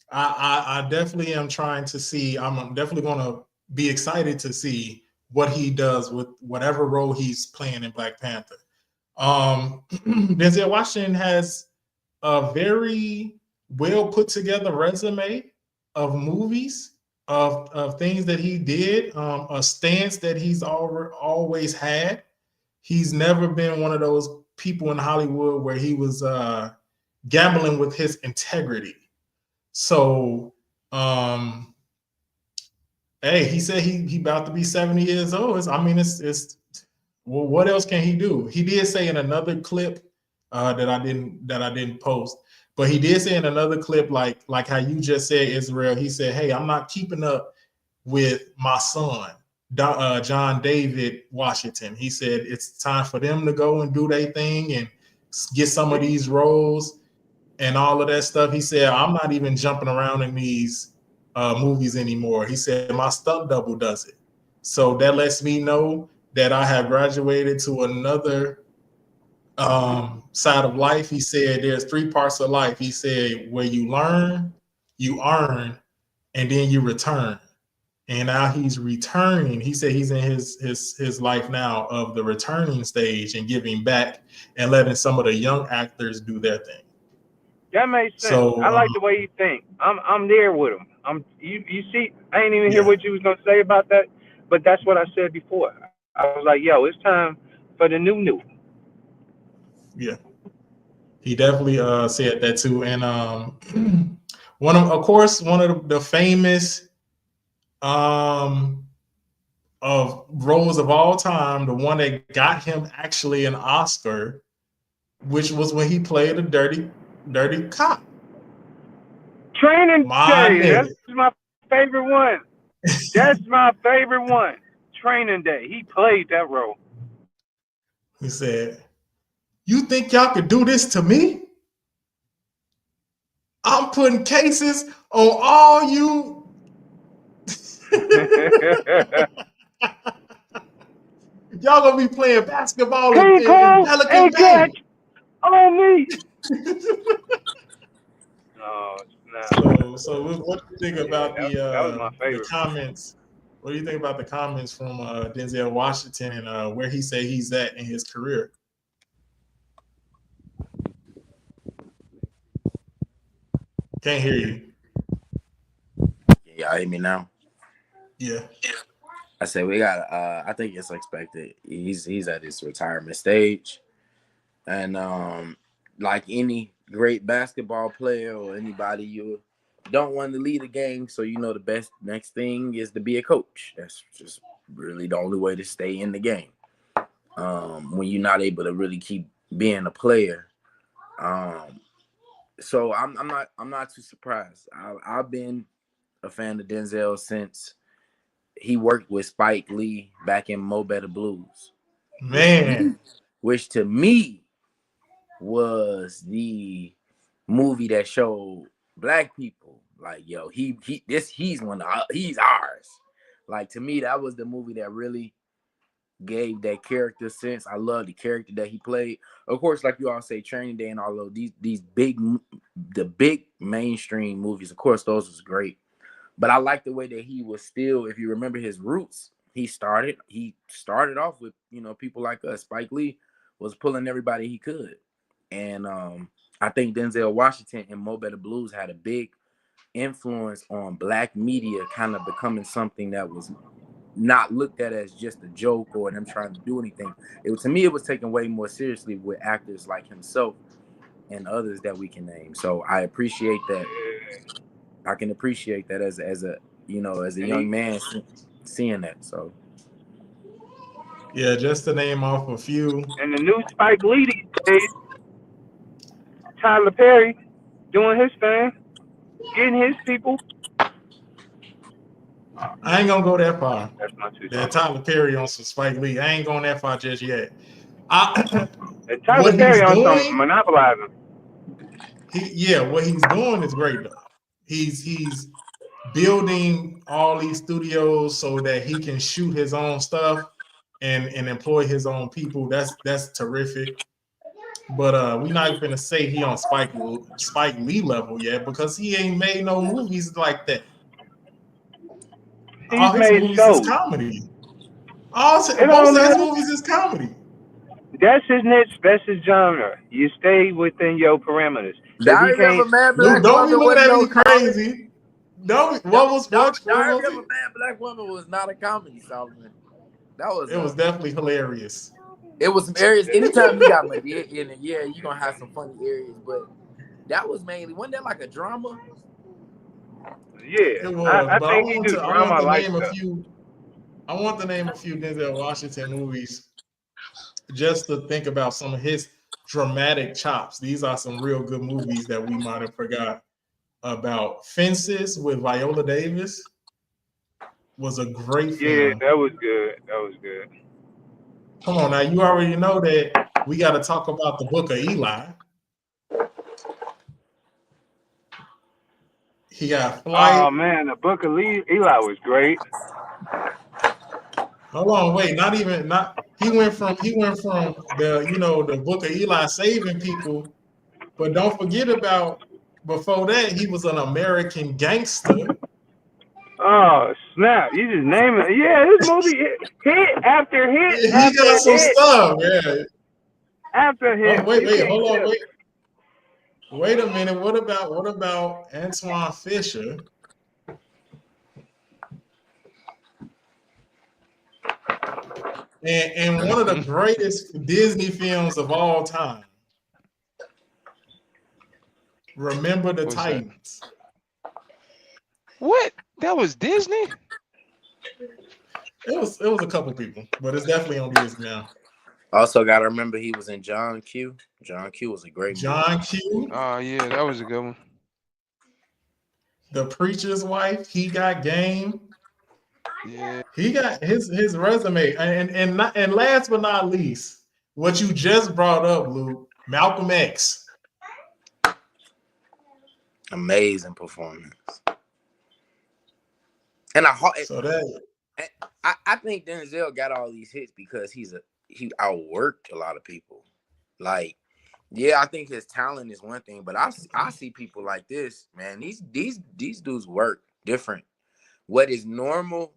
I definitely am trying to see. I'm definitely going to be excited to see what he does with whatever role he's playing in Black Panther. Denzel Washington has a very well put together resume of movies, of things that he did, a stance that he's always had. He's never been one of those people in Hollywood where he was gambling with his integrity. So, hey, he said he about to be 70 years old. I mean, it's well, what else can he do? He did say in another clip that I didn't post, but he did say in another clip, like how you just said, Israel. He said, "Hey, I'm not keeping up with my son, John David Washington." He said it's time for them to go and do their thing and get some of these roles and all of that stuff. He said, I'm not even jumping around in these movies anymore. He said, my stunt double does it. So that lets me know that I have graduated to another side of life. He said, there's 3 parts of life. He said, where you learn, you earn, and then you return. And now he's returning. He said he's in his life now of the returning stage and giving back and letting some of the young actors do their thing. That makes sense. So, I like the way you think. I'm there with him. You see, I ain't even hear what you was gonna say about that, but that's what I said before. I was like, yo, it's time for the new. Yeah, he definitely said that too. And one of the famous of roles of all time, the one that got him actually an Oscar, which was when he played a dirty cop. Training My Day. nigga. That's my favorite one. That's my favorite one. Training Day. He played that role. He said, "You think y'all could do this to me? I'm putting cases on all you." Y'all gonna be playing basketball in People Pelican ain't got Bay. on me. Oh, snap. So what do you think about that was my the favorite. comments? What do you think about the comments from Denzel Washington and where he said he's at in his career? Can't hear you. Y'all hear me now? Yeah. I said we got. I think it's expected. He's at his retirement stage, and like any great basketball player or anybody, you don't want to lead a game. So you know the best next thing is to be a coach. That's just really the only way to stay in the game. When you're not able to really keep being a player. So I'm not too surprised. I've been a fan of Denzel since he worked with Spike Lee back in Mo Better Blues. Man. Which to me was the movie that showed black people like, yo, he's ours. Like, to me, that was the movie that really gave that character sense. I love the character that he played. Of course, like you all say, Training Day and all of these the big mainstream movies, of course, those was great. But I like the way that he was still, if you remember his roots, he started off with, people like us. Spike Lee was pulling everybody he could. And I think Denzel Washington and Mo Better Blues had a big influence on black media kind of becoming something that was not looked at as just a joke or them trying to do anything. To me, it was taken way more seriously with actors like himself and others that we can name. So I appreciate that. I can appreciate that as a young man seeing that. So yeah, just to name off a few. And the new Spike Lee these days, Tyler Perry, doing his thing, getting his people. I ain't gonna go that far. That's my two That cents. Tyler Perry on some Spike Lee. I ain't going that far just yet. Tyler What Perry he's on doing, some monopolizing. what he's doing is great though. He's building all these studios so that he can shoot his own stuff and employ his own people. That's terrific. But we're not gonna say he on Spike Lee level yet because he ain't made no movies like that. All He's his made movies shows. is comedy. Most of matter. his movies is comedy. That's his niche. That's his genre. You stay within your parameters. Diary of a Mad Black Don't be Woman looking wasn't at no me crazy. What was Diary of a it? Mad Black Woman was not a comedy, Solomon. It was definitely hilarious. It was some areas. Anytime you got Madea in it, yeah, you're gonna have some funny areas, but that was mainly, wasn't that like a drama? Yeah, It was, I but think he do drama I like want to name a few Denzel Washington movies just to think about some of his dramatic chops. These are some real good movies that we might have forgot about. Fences with Viola Davis was a great film. Yeah, that was good. That was good. Come on now, you already know that we got to talk about the Book of Eli. He got Flight. Oh man, the Book of Eli was great. Hold on, wait, he went from the Book of Eli saving people, but don't forget about before that he was an American gangster. Oh snap! You just name it. Yeah, this movie hit after hit. He after got some hit, stuff, yeah. After hit. Hold on, wait a minute. What about Antoine Fisher? And one of the greatest Disney films of all time. Remember the Titans. What? That was Disney? It was a couple people, but it's definitely on Disney now. Also, gotta remember he was in John Q. John Q was a great movie. John Q. Oh yeah, that was a good one. The Preacher's Wife, he got game. Yeah. He got his resume, and last but not least, what you just brought up, Luke, Malcolm X. Amazing performance. And So that I think Denzel got all these hits because he outworked a lot of people. Like, yeah, I think his talent is one thing, but I see people like this, man. These dudes work different. What is normal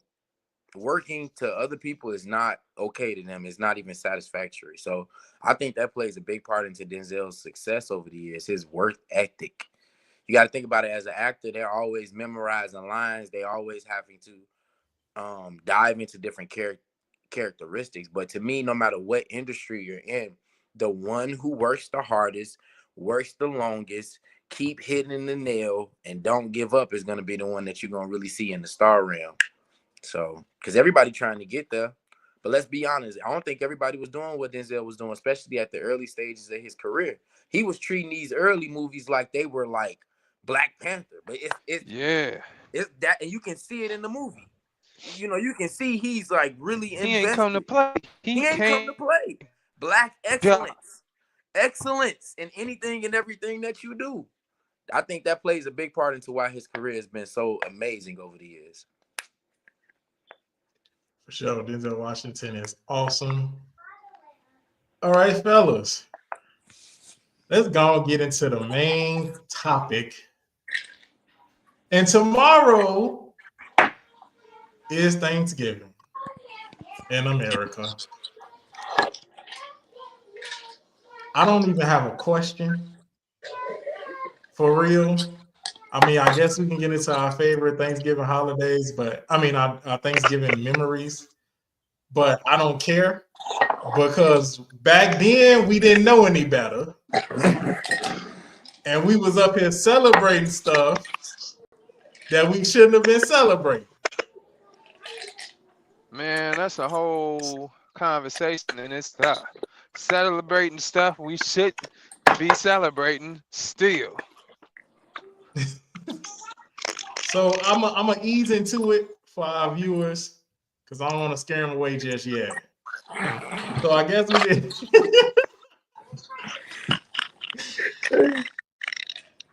working to other people is not okay to them. It's not even satisfactory. So I think that plays a big part into Denzel's success over the years, his work ethic. You got to think about it as an actor. They're always memorizing lines. They always having to dive into different characteristics. But to me, no matter what industry you're in, the one who works the hardest, works the longest, keep hitting the nail, and don't give up is going to be the one that you're going to really see in the star realm. So, because everybody trying to get there. But let's be honest, I don't think everybody was doing what Denzel was doing, especially at the early stages of his career. He was treating these early movies like they were like Black Panther. But it's that, and you can see it in the movie. You know, you can see he's like really invested. He ain't come to play. He ain't come to play. Black excellence in anything and everything that you do. I think that plays a big part into why his career has been so amazing over the years. for sure, Denzel Washington is awesome. All right, fellas, let's go and get into the main topic. And tomorrow is Thanksgiving in America. I don't even have a question for real. I mean, I guess we can get into our favorite Thanksgiving holidays, but I mean, our Thanksgiving memories. But I don't care because back then we didn't know any better, and we was up here celebrating stuff that we shouldn't have been celebrating. Man, that's a whole conversation in itself. Celebrating stuff we should be celebrating still. So I'm gonna ease into it for our viewers because I don't want to scare them away just yet. So I guess we did.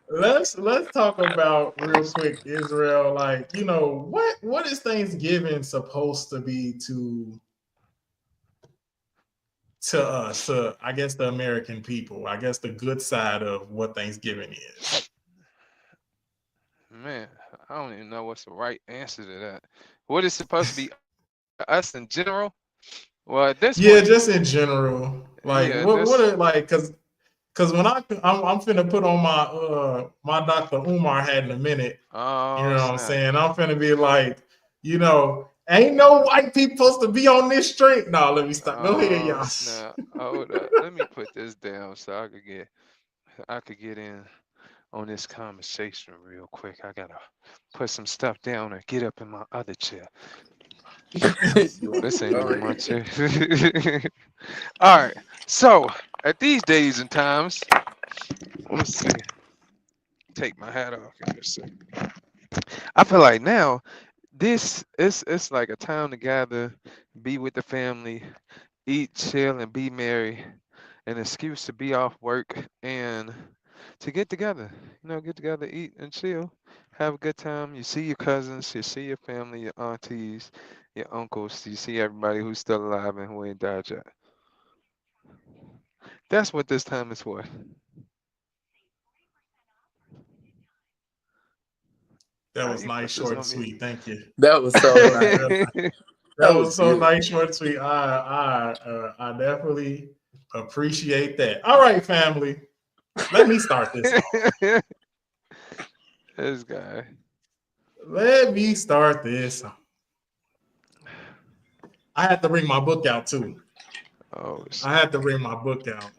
Let's talk about real quick, Israel. Like, you know, what is Thanksgiving supposed to be to us, to I guess the American people? I guess the good side of what Thanksgiving is. Man, I don't even know what's the right answer to that. What is supposed to be us in general? Well, at this point, just in general. Like, what are like because when I'm finna put on my Dr. Umar hat in a minute, you know what I'm saying? I'm finna be like, you know, ain't no white people supposed to be on this street. No, let me stop. Go ahead, y'all. Snap. Hold up. Let me put this down so I could get in on this conversation real quick. I gotta put some stuff down and get up in my other chair. This ain't even my chair. All right. So at these days and times, let's see. Take my hat off in a second. I feel like now it's like a time to gather, be with the family, eat, chill, and be merry. An excuse to be off work and to get together. You know, get together, eat and chill, have a good time. You see your cousins, you see your family, your aunties, your uncles. You see everybody who's still alive and who ain't died yet. That's what this time is for. That was nice, short, and sweet. Thank you. That was so nice. That was so nice, short, and sweet. I definitely appreciate that. All right, family. Let me start this off. This guy. Let me start this off. I had to bring my book out too. Oh, shit. I had to bring my book out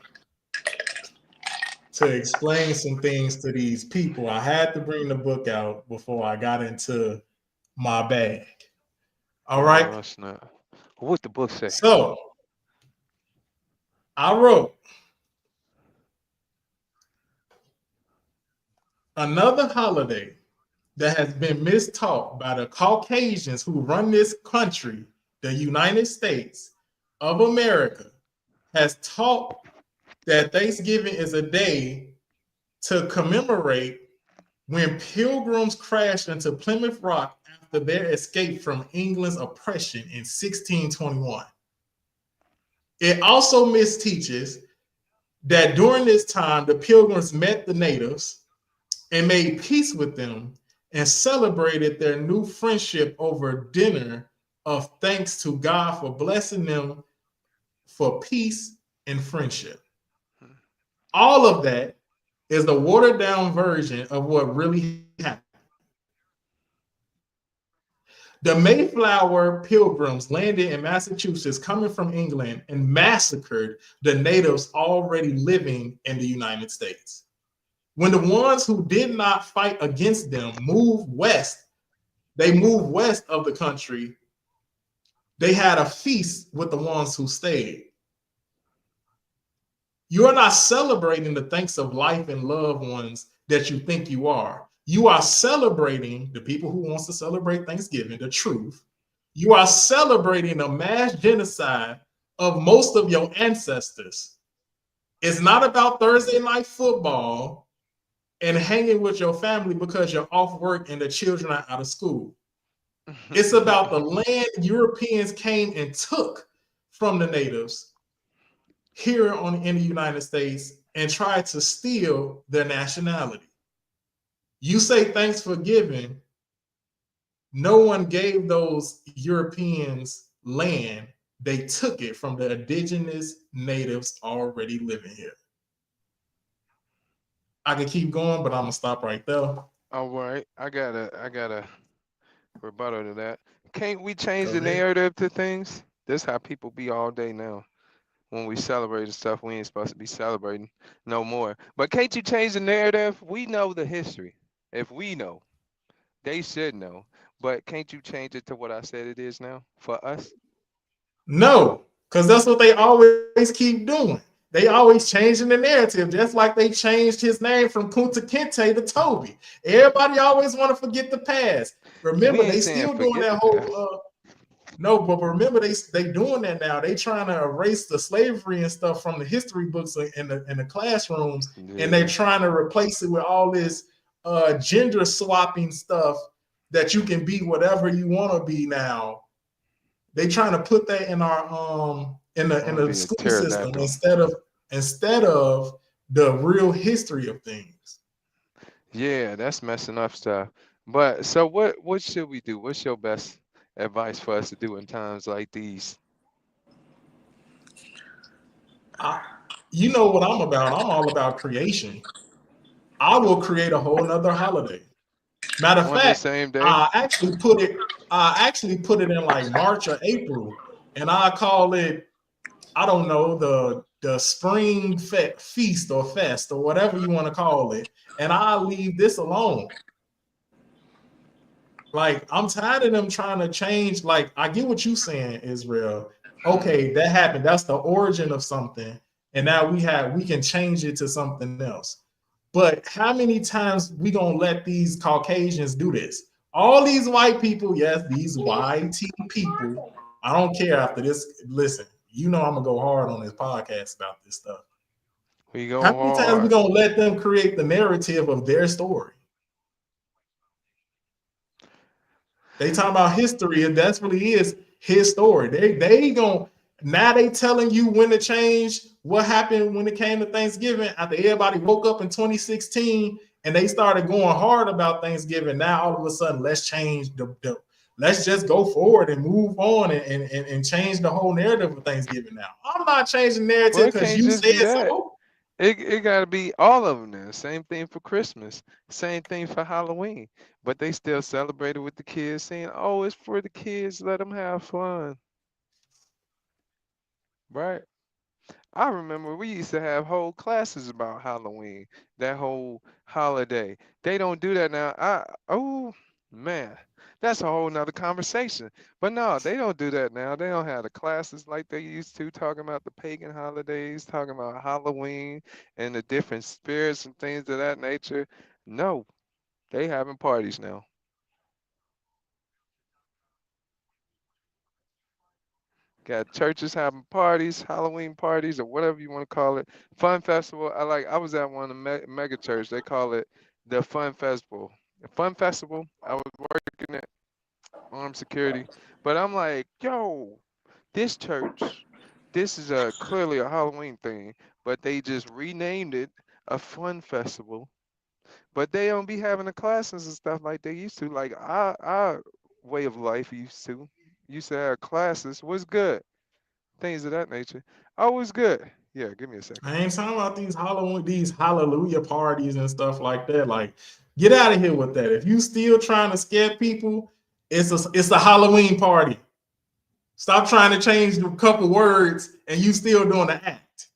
to explain some things to these people. I had to bring the book out before I got into my bag. All right. That's not. What the book say? So I wrote another holiday that has been mistaught by the Caucasians who run this country, the United States of America, has taught that Thanksgiving is a day to commemorate when pilgrims crashed into Plymouth Rock after their escape from England's oppression in 1621. It also misteaches that during this time, the pilgrims met the natives and made peace with them and celebrated their new friendship over dinner of thanks to God for blessing them for peace and friendship. All of that is the watered down version of what really happened. The Mayflower pilgrims landed in Massachusetts coming from England and massacred the natives already living in the United States. When the ones who did not fight against them moved west, they moved west of the country, they had a feast with the ones who stayed. You are not celebrating the thanks of life and loved ones that you think you are. You are celebrating the people who wants to celebrate Thanksgiving, the truth. You are celebrating a mass genocide of most of your ancestors. It's not about Thursday night football and hanging with your family because you're off work and the children are out of school. It's about the land Europeans came and took from the natives here in the United States and tried to steal their nationality. You say thanks for giving. No one gave those Europeans land. They took it from the indigenous natives already living here. I could keep going, but I'm gonna stop right there. All right, I got a rebuttal to that. Can't we change Go the ahead. narrative to things? This how people be all day now. When we celebrate the stuff we ain't supposed to be celebrating no more. But can't you change the narrative? We know the history. If we know, they should know. But can't you change it to what I said it is now for us? No, because that's what they always keep doing. They always changing the narrative, just like they changed his name from Kunta Kinte to Toby. Everybody always want to forget the past. Remember, We ain't they saying still doing forget that the past. whole no, but remember they doing that now. They trying to erase the slavery and stuff from the history books in the classrooms, and they're Yeah. trying to replace it with all this gender swapping stuff that you can be whatever you want to be now. They trying to put that in our in I'm gonna the be a school system pterodactyl. instead of the real history of things. Yeah, that's messing up stuff. But so what should we do? What's your best advice for us to do in times like these? You know what I'm about. I'm all about creation. I will create a whole nother holiday. Matter of On the fact, same day? I actually put it in like March or April, and I call it, I don't know, the spring feast or fest or whatever you want to call it, and I'll leave this alone. Like, I'm tired of them trying to change. Like, I get what you saying, Israel. Okay, that happened. That's the origin of something, and now we can change it to something else. But how many times we gonna let these Caucasians do this? All these white people, yes, these YT people. I don't care after this. Listen, you know I'm gonna go hard on this podcast about this stuff. We How go many times we hard. gonna let them create the narrative of their story? They talking about history, and that's really is his story. They gonna now they telling you when to change what happened when it came to Thanksgiving after everybody woke up in 2016 and they started going hard about Thanksgiving. Now all of a sudden, let's change let's just go forward and move on and change the whole narrative of Thanksgiving now. I'm not changing the Well, narrative it because can't you just be said that. so. It gotta be all of them then. Same thing for Christmas. Same thing for Halloween. But they still celebrate it with the kids, saying, "Oh, it's for the kids. Let them have fun." Right? I remember we used to have whole classes about Halloween, that whole holiday. They don't do that now. Oh man, that's a whole nother conversation. But no, they don't do that now. They don't have the classes like they used to, talking about the pagan holidays, talking about Halloween and the different spirits and things of that nature. No, they having parties now. Got churches having parties, Halloween parties, or whatever you want to call it. Fun festival. I was at one of the mega church. They call it the Fun Festival. The Fun Festival. I was working at armed security, but I'm like, yo, this church, this is clearly a Halloween thing, but they just renamed it a Fun Festival. But they don't be having the classes and stuff like they used to. Like our way of life used to have classes. Was good. Things of that nature. Always good. Yeah, give me a second. I ain't talking about these Halloween, these hallelujah parties and stuff like that. Like, get out of here with that. If you still trying to scare people, it's a Halloween party. Stop trying to change a couple words and you still doing the act.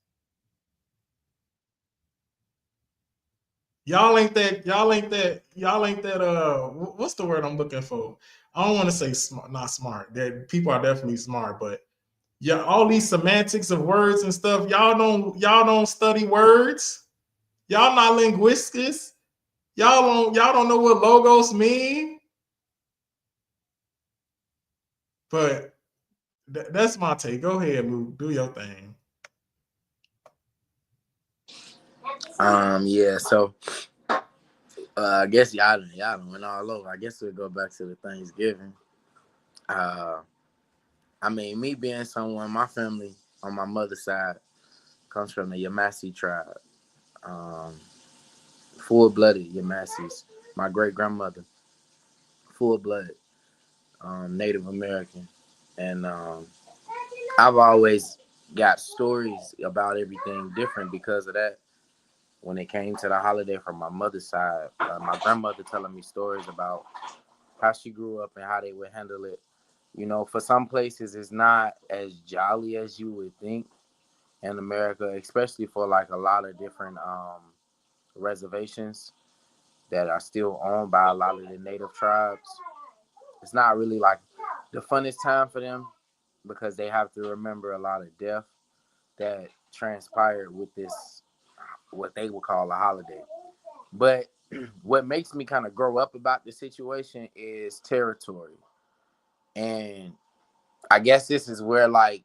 Y'all ain't that. What's the word I'm looking for? I don't want to say smart, not smart. That people are definitely smart, but yeah, all these semantics of words and stuff. Y'all don't study words. Y'all not linguistics. Y'all don't know what logos mean. But that's my take. Go ahead, Luke. Do your thing. Yeah, so I guess y'all done went all over. I guess we'll go back to the Thanksgiving. I mean, me being someone, my family on my mother's side comes from the Yamasee tribe. Full-blooded Yamasees. My great-grandmother, full-blooded Native American. And I've always got stories about everything different because of that. When it came to the holiday from my mother's side, my grandmother telling me stories about how she grew up and how they would handle it. You know, for some places, it's not as jolly as you would think in America, especially for like a lot of different reservations that are still owned by a lot of the native tribes. It's not really like the funnest time for them because they have to remember a lot of death that transpired with this, what they would call a holiday. But what makes me kind of grow up about the situation is territory. And I guess this is where like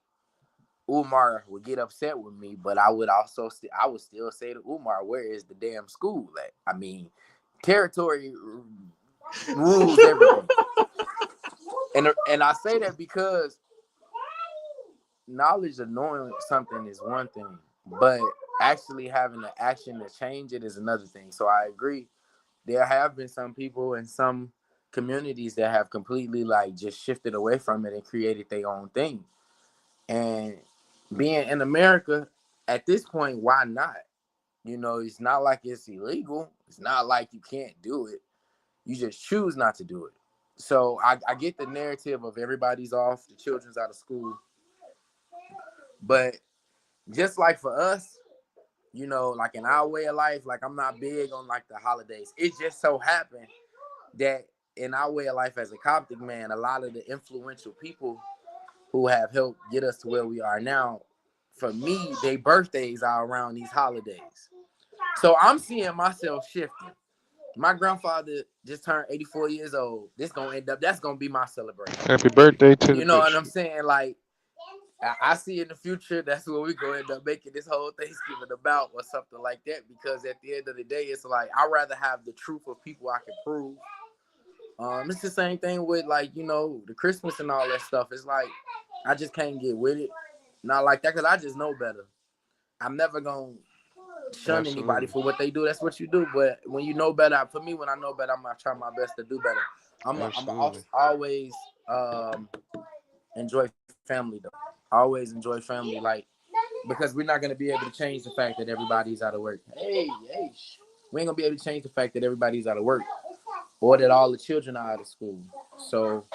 Umar would get upset with me, but I would still say to Umar, where is the damn school at? I mean, territory rules everything. And I say that because knowledge of knowing something is one thing, but actually having the action to change it is another thing. So I agree. There have been some people in some communities that have completely like just shifted away from it and created their own thing. And being in America at this point, why not? You know, it's not like it's illegal. It's not like you can't do it. You just choose not to do it. So I get the narrative of everybody's off, the children's out of school. But just like for us, you know, like in our way of life, like I'm not big on like the holidays. It just so happened that in our way of life as a Coptic man, a lot of the influential people who have helped get us to where we are now, for me, their birthdays are around these holidays. So I'm seeing myself shifting. My grandfather just turned 84 years old. That's gonna be my celebration. Happy birthday to the You know what bishop. I'm saying? Like, I see in the future that's what we're gonna end up making this whole Thanksgiving about or something like that. Because at the end of the day, it's like I'd rather have the truth of people I can prove. It's the same thing with like, you know, the Christmas and all that stuff. It's like I just can't get with it. Not like that, because I just know better. I'm never gonna shun anybody for what they do. That's what you do. But when you know better, for me, when I know better, I'm gonna try my best to do better. I'm always enjoy family though. Always enjoy family, like, because we're not gonna be able to change the fact that everybody's out of work. We ain't gonna be able to change the fact that everybody's out of work or that all the children are out of school. So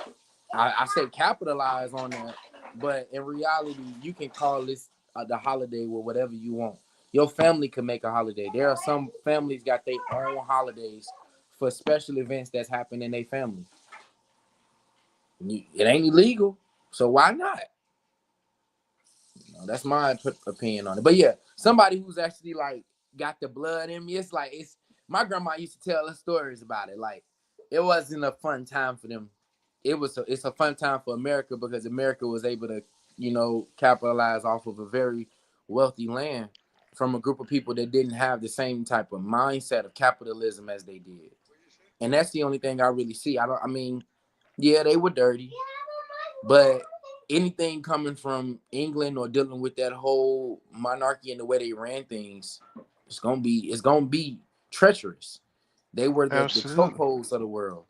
I say capitalize on that, but in reality, you can call this the holiday with whatever you want. Your family can make a holiday. There are some families got their own holidays for special events that's happening in their family. It ain't illegal, so why not? You know, that's my opinion on it. But yeah, somebody who's actually like got the blood in me. It's like my grandma used to tell us stories about it. Like it wasn't a fun time for them. It's a fun time for America because America was able to capitalize off of a very wealthy land from a group of people that didn't have the same type of mindset of capitalism as they did. And that's the only thing I really see. I mean, yeah, they were dirty, but anything coming from England or dealing with that whole monarchy and the way they ran things, it's gonna be treacherous. They were the Absolutely. chokeholds of the world.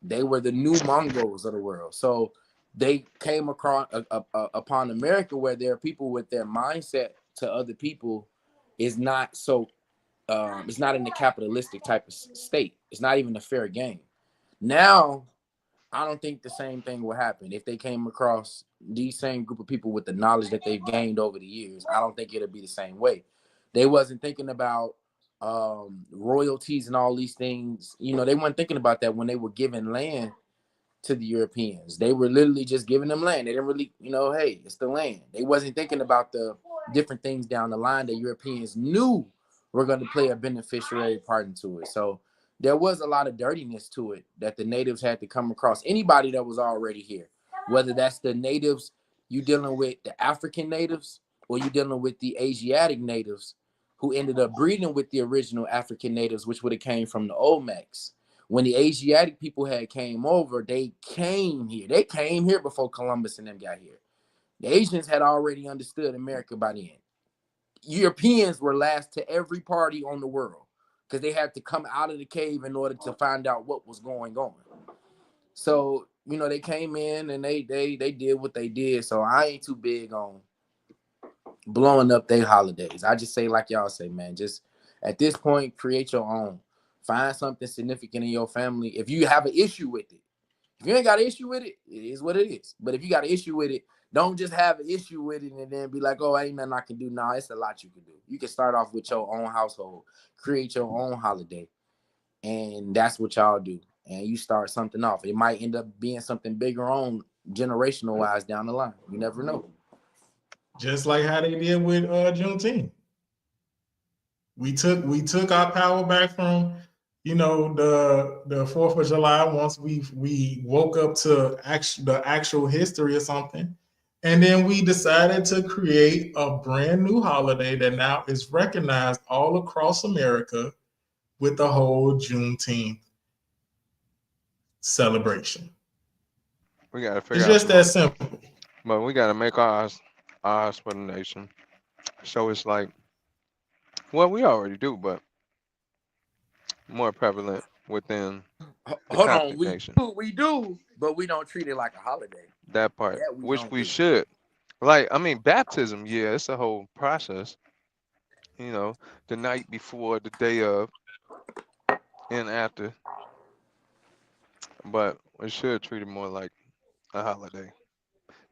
They were the new Mongols of the world. So they came across upon America, where there are people with their mindset to other people is not so. It's not in the capitalistic type of state. It's not even a fair game. Now, I don't think the same thing will happen if they came across these same group of people with the knowledge that they've gained over the years. I don't think it'll be the same way. They wasn't thinking about royalties and all these things. They weren't thinking about that when they were giving land to the Europeans. They were literally just giving them land. They didn't really, hey, it's the land. They wasn't thinking about the different things down the line that Europeans knew were going to play a beneficiary part into it. So there was a lot of dirtiness to it that the natives had to come across. Anybody that was already here, whether that's the natives, you dealing with the African natives, or you dealing with the Asiatic natives who ended up breeding with the original African natives, which would have came from the Olmecs. When the Asiatic people had came over, they came here. They came here before Columbus and them got here. The Asians had already understood America by then. Europeans were last to every party on the world because they had to come out of the cave in order to find out what was going on. So, they came in and they did what they did. So I ain't too big on blowing up their holidays. I just say, like y'all say, man, just at this point, create your own. Find something significant in your family. If you have an issue with it, if you ain't got an issue with it, it is what it is. But if you got an issue with it, don't just have an issue with it and then be like, oh, ain't nothing I can do. No, it's a lot you can do. You can start off with your own household, create your own holiday, and that's what y'all do. And you start something off. It might end up being something bigger on generational wise down the line. You never know. Just like how they did with Juneteenth. We took our power back from the 4th of July once we woke up to the actual history or something. And then we decided to create a brand new holiday that now is recognized all across America with the whole Juneteenth celebration. We gotta figure It's out just that simple. but we gotta make ours for the nation. So it's like, well, we already do, but more prevalent within the Hold on, nation. we do, but we don't treat it like a holiday. That part, That which don't we do. should. Like, I mean, baptism, yeah, it's a whole process. The night before, the day of, and after. But we should treat it more like a holiday.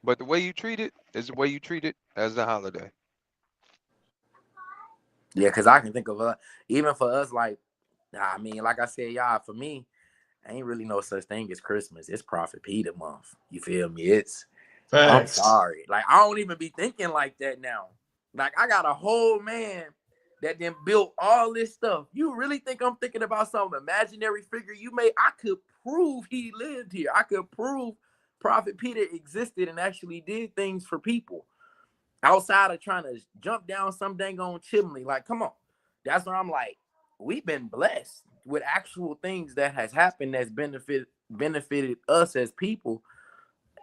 But the way you treat it is the way you treat it as a holiday. Yeah, because I can think of even for us, like, I mean, like I said, y'all, for me, ain't really no such thing as Christmas. It's Prophet Peter month. You feel me? I'm Facts. sorry. Like, I don't even be thinking like that now. Like, I got a whole man that then built all this stuff. You really think I'm thinking about some imaginary figure you made? I could prove he lived here. I could prove Prophet Peter existed and actually did things for people outside of trying to jump down some dang on chimney. Like, come on. That's where I'm like, we've been blessed with actual things that has happened that's benefited us as people.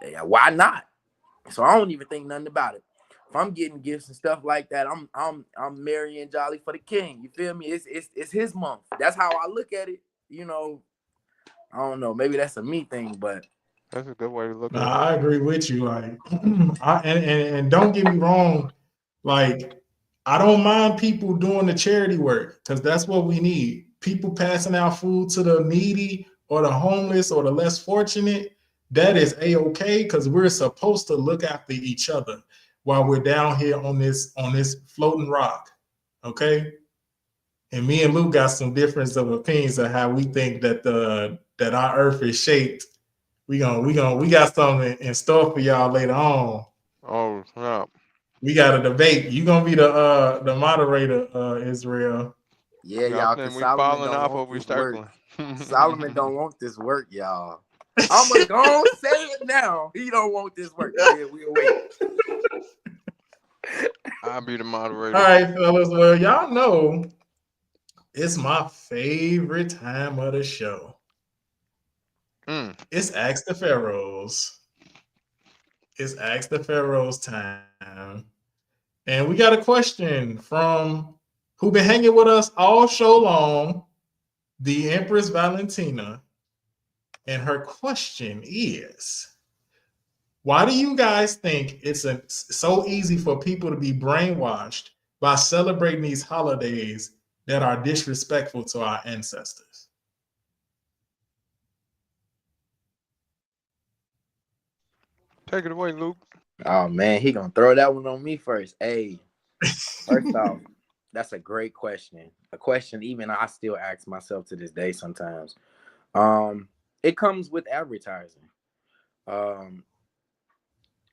Yeah, why not? So I don't even think nothing about it. If I'm getting gifts and stuff like that, I'm merry and jolly for the king. You feel me? It's his month. That's how I look at it. I don't know. Maybe that's a me thing, but That's a good way to look at it. I agree with you. Like, and don't get me wrong. Like, I don't mind people doing the charity work because that's what we need. People passing out food to the needy or the homeless or the less fortunate. That is a-okay because we're supposed to look after each other while we're down here on this floating rock. Okay. And me and Luke got some difference of opinions of how we think that our earth is shaped. We got something in store for y'all later on. Oh, snap. We got a debate. You gonna be the moderator, Israel. yeah, Y'all y'all. think Because we Solomon falling don't off or want we this work. circling? Solomon don't want this work, y'all. I'm going to go on say it now. He don't want this work. Yeah, we'll wait. I'll be the moderator. All right, fellas. Well, y'all know it's my favorite time of the show. It's Ask the Pharaohs. It's Ask the Pharaohs time. And we got a question from who been hanging with us all show long, the Empress Valentina. And her question is, why do you guys think it's so easy for people to be brainwashed by celebrating these holidays that are disrespectful to our ancestors? Take it away, Luke. Oh, man, he going to throw that one on me first. Hey, first off, that's a great question. A question even I still ask myself to this day sometimes. It comes with advertising.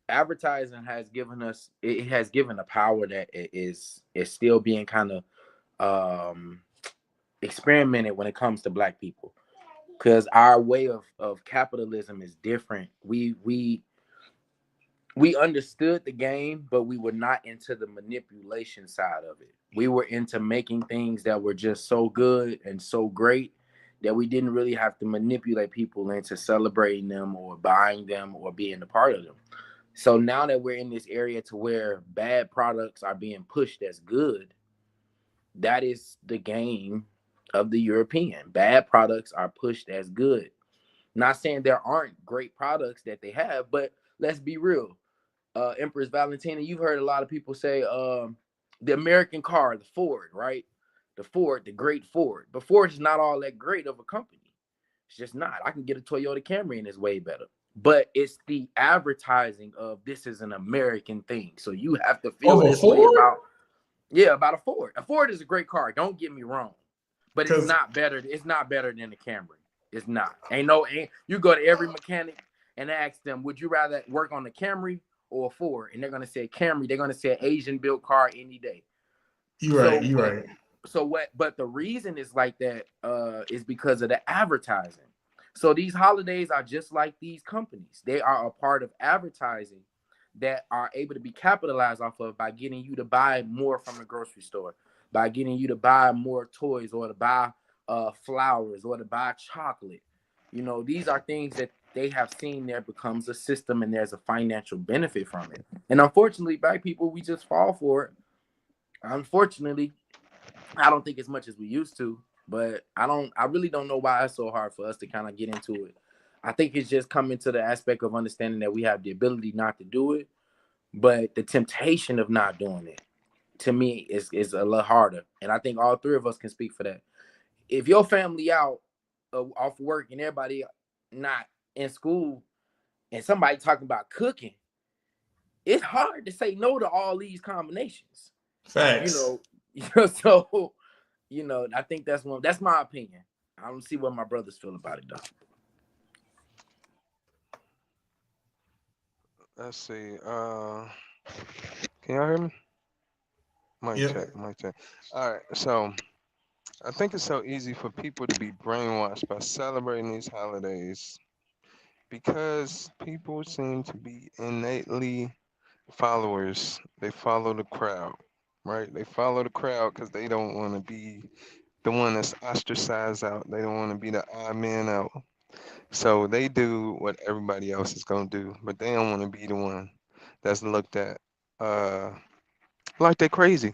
Advertising has given us, it has given a power that is still being kind of experimented when it comes to Black people, because our way of capitalism is different. We understood the game, but we were not into the manipulation side of it. We were into making things that were just so good and so great that we didn't really have to manipulate people into celebrating them or buying them or being a part of them. So now that we're in this area to where bad products are being pushed as good, that is the game of the European. Bad products are pushed as good. Not saying there aren't great products that they have, but let's be real. Empress Valentina, you've heard a lot of people say the American car, the Ford, right? The Ford, the great Ford. But Ford is not all that great of a company. It's just not. I can get a Toyota Camry and it's way better. But it's the advertising of this is an American thing. So you have to feel this way about a Ford. A Ford is a great car. Don't get me wrong. But it's not better. It's not better than a Camry. It's not. You go to every mechanic and ask them, would you rather work on a Camry or a Ford? And they're gonna say Camry. They're gonna say an Asian built car any day. You're right. So what? But the reason it's like that is because of the advertising. So these holidays are just like these companies. They are a part of advertising that are able to be capitalized off of by getting you to buy more from the grocery store, by getting you to buy more toys or to buy flowers or to buy chocolate. You know, these are things that they have seen there becomes a system and there's a financial benefit from it. And unfortunately, Black people, we just fall for it. Unfortunately, I don't think as much as we used to, but I really don't know why it's so hard for us to kind of get into it. I think it's just coming to the aspect of understanding that we have the ability not to do it, but the temptation of not doing it, to me, is a little harder. And I think all three of us can speak for that. If your family out off work and everybody not in school and somebody talking about cooking, it's hard to say no to all these combinations. Facts. So, I think that's my opinion. I don't see what my brothers feel about it though. Let's see. Can y'all hear me? Mic check. All right. So I think it's so easy for people to be brainwashed by celebrating these holidays because people seem to be innately followers. They follow the crowd, right? They follow the crowd because they don't want to be the one that's ostracized out. They don't want to be the odd man out. So they do what everybody else is going to do, but they don't want to be the one that's looked at like they're crazy.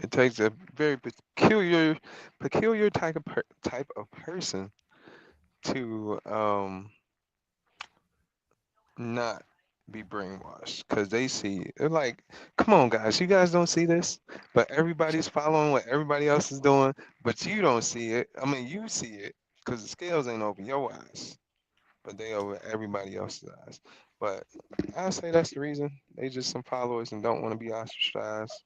It takes a very peculiar type of person to not be brainwashed, because they see it. They're like, come on guys, you guys don't see this, but everybody's following what everybody else is doing, but you don't see it. I mean, you see it because the scales ain't over your eyes, but they over everybody else's eyes. But I say that's the reason. They just some followers and don't want to be ostracized.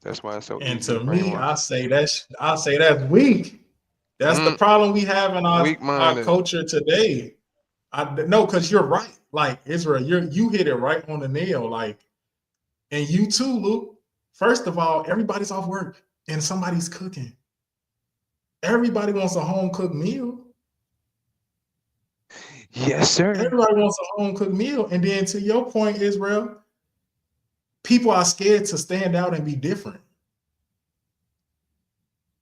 That's why it's so And easy to to me, brainwash. I say that's weak. That's the problem we have in our culture today. No, because you're right. Like Israel, you hit it right on the nail. Like, and you too, Luke. First of all, everybody's off work and somebody's cooking. Everybody wants a home cooked meal. Yes, sir. Everybody wants a home cooked meal. And then to your point, Israel, people are scared to stand out and be different.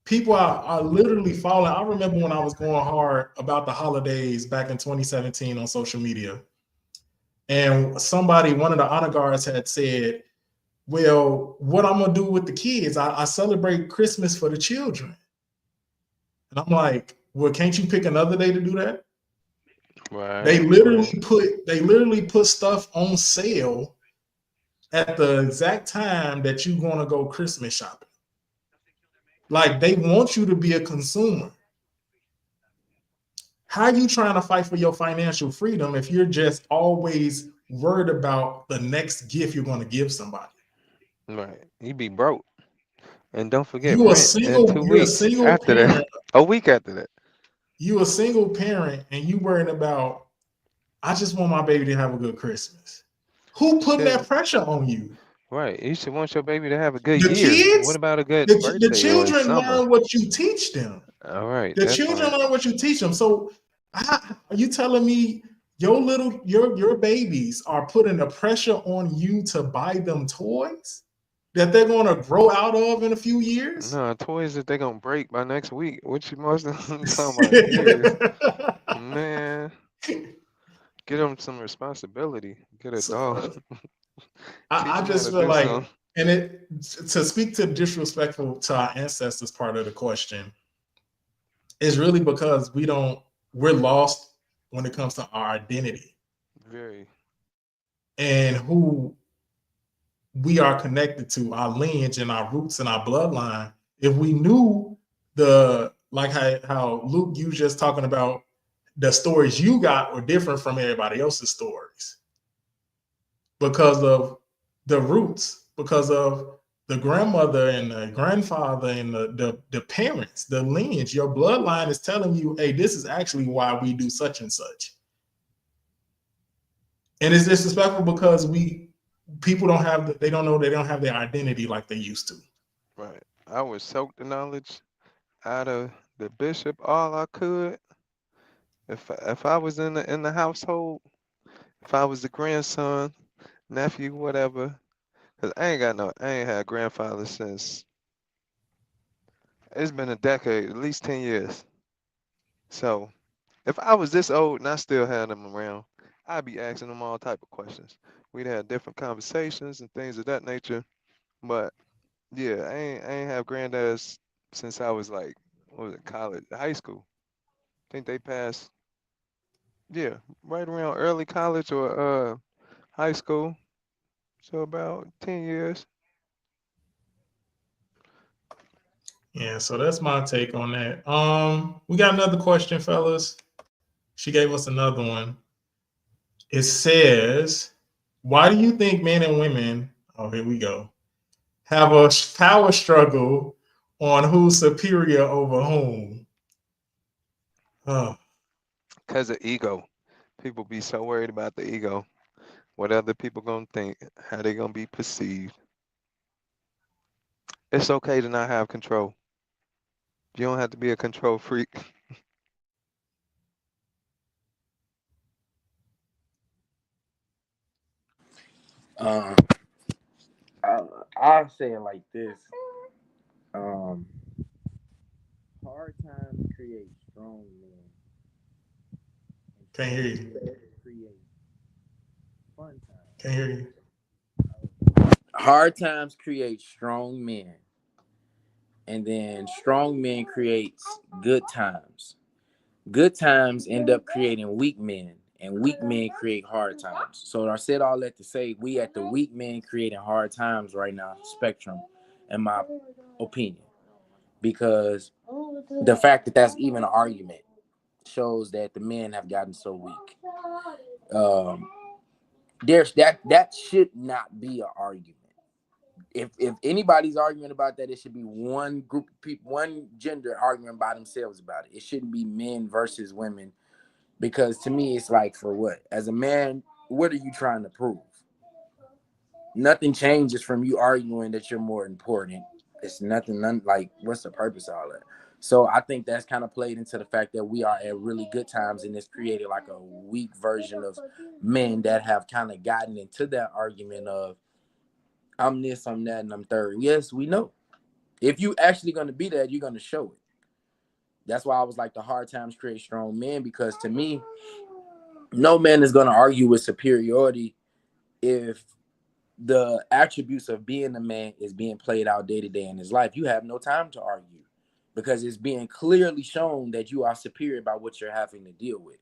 People are literally falling. I remember when I was going hard about the holidays back in 2017 on social media. And one of the honor guards had said, well, what I'm going to do with the kids, I celebrate Christmas for the children. And I'm like, well, can't you pick another day to do that? Right. They literally put stuff on sale at the exact time that you're going to go Christmas shopping. Like, they want you to be a consumer. How are you trying to fight for your financial freedom if you're just always worried about the next gift you're going to give somebody? Right. You be broke. And don't forget You're a rent in 2 weeks single after parent. that. A week after that. You a single parent and you worried about, I just want my baby to have a good Christmas. Who putting that pressure on you? Right. You should want your baby to have a good The year. kids? What about a good The birthday or children summer? learn what you teach them. All right. The That children part. learn what you teach them. So are you telling me your babies are putting the pressure on you to buy them toys that they're going to grow out of in a few years? No, toys that they're gonna break by next week. What you most talking about years? Man, get them some responsibility. Get a dog. I just feel like, and to speak to disrespectful to our ancestors part of the question is really because we're lost when it comes to our identity. Very. And who we are connected to, our lineage and our roots and our bloodline. If we knew how Luke, you just talking about the stories you got were different from everybody else's stories because of the roots, because of the grandmother and the grandfather and the parents, the lineage, your bloodline is telling you, hey, this is actually why we do such and such. And it's disrespectful because people don't have their identity like they used to. Right. I would soak the knowledge out of the bishop all I could. If I was in the household, if I was the grandson, nephew, whatever, because I ain't had grandfather since it's been a decade, at least 10 years. So if I was this old and I still had them around, I'd be asking them all type of questions. We'd have different conversations and things of that nature. But yeah, I ain't have granddads since I was like, what was it, college, high school. I think they passed, yeah, right around early college or high school. So about 10 years. Yeah, so that's my take on that. We got another question, fellas. She gave us another one. It says, why do you think men and women, oh, here we go, have a power struggle on who's superior over whom? Oh. Because of ego. People be so worried about the ego. What other people gonna think, how they gonna be perceived. It's okay to not have control. You don't have to be a control freak. I'll say it like this. Hard times create strong men. Can't hear you. Create fun times. Can't hear you. Hard times create strong men. And then strong men creates good times. Good times end up creating weak men. And weak men create hard times. So I said all that to say we at the weak men creating hard times right now spectrum, in my opinion. Because the fact that that's even an argument shows that the men have gotten so weak. There's that should not be an argument. If anybody's arguing about that, it should be one group of people, one gender arguing by themselves about it. It shouldn't be men versus women. Because to me, it's like, for what? As a man, what are you trying to prove? Nothing changes from you arguing that you're more important. It's nothing like, what's the purpose of all that? So I think that's kind of played into the fact that we are at really good times, and it's created like a weak version of men that have kind of gotten into that argument of I'm this, I'm that, and I'm third. Yes, we know. If you actually going to be that, you're going to show it. That's why I was like, the hard times create strong men, because to me, no man is going to argue with superiority if the attributes of being a man is being played out day to day in his life. You have no time to argue because it's being clearly shown that you are superior by what you're having to deal with.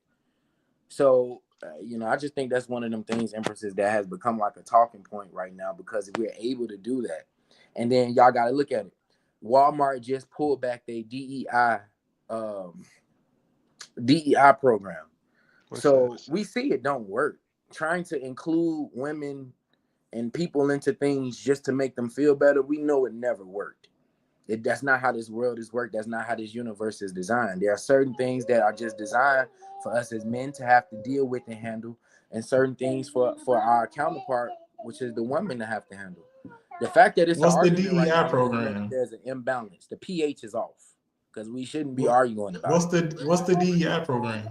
So, I just think that's one of them things, Empresses, that has become like a talking point right now, because if we're able to do that. And then y'all got to look at it. Walmart just pulled back their DEI program. So we see it don't work. Trying to include women and people into things just to make them feel better, we know it never worked. That's not how this world is worked. That's not how this universe is designed. There are certain things that are just designed for us as men to have to deal with and handle, and certain things for our counterpart, which is the woman, to have to handle. The fact that it's What's an the argument right DEI now, program? there's an imbalance. The pH is off, because we shouldn't be arguing about it. What's the DEI program?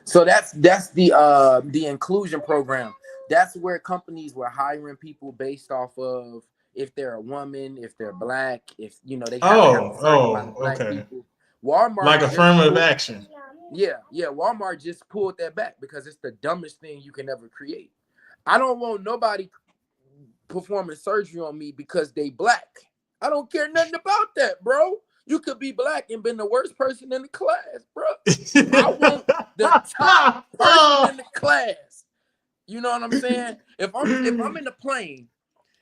So that's the inclusion program. That's where companies were hiring people based off of if they're a woman, if they're black, if they have to have a certain amount of black people. Walmart, like affirmative action. Yeah. Walmart just pulled that back because it's the dumbest thing you can ever create. I don't want nobody performing surgery on me because they black. I don't care nothing about that, bro. You could be black and been the worst person in the class, bro. I want the top person in the class. You know what I'm saying? If I'm in the plane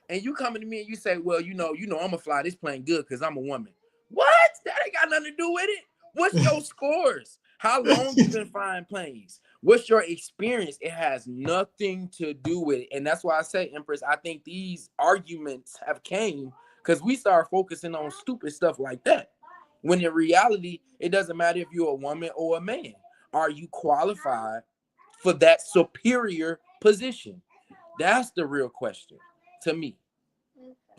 and you coming to me and you say, well, I'm gonna fly this plane good because I'm a woman. What? That ain't got nothing to do with it. What's your scores? How long you been flying planes? What's your experience? It has nothing to do with it. And that's why I say, Empress, I think these arguments have came because we start focusing on stupid stuff like that. When in reality, it doesn't matter if you're a woman or a man. Are you qualified for that superior position? That's the real question to me.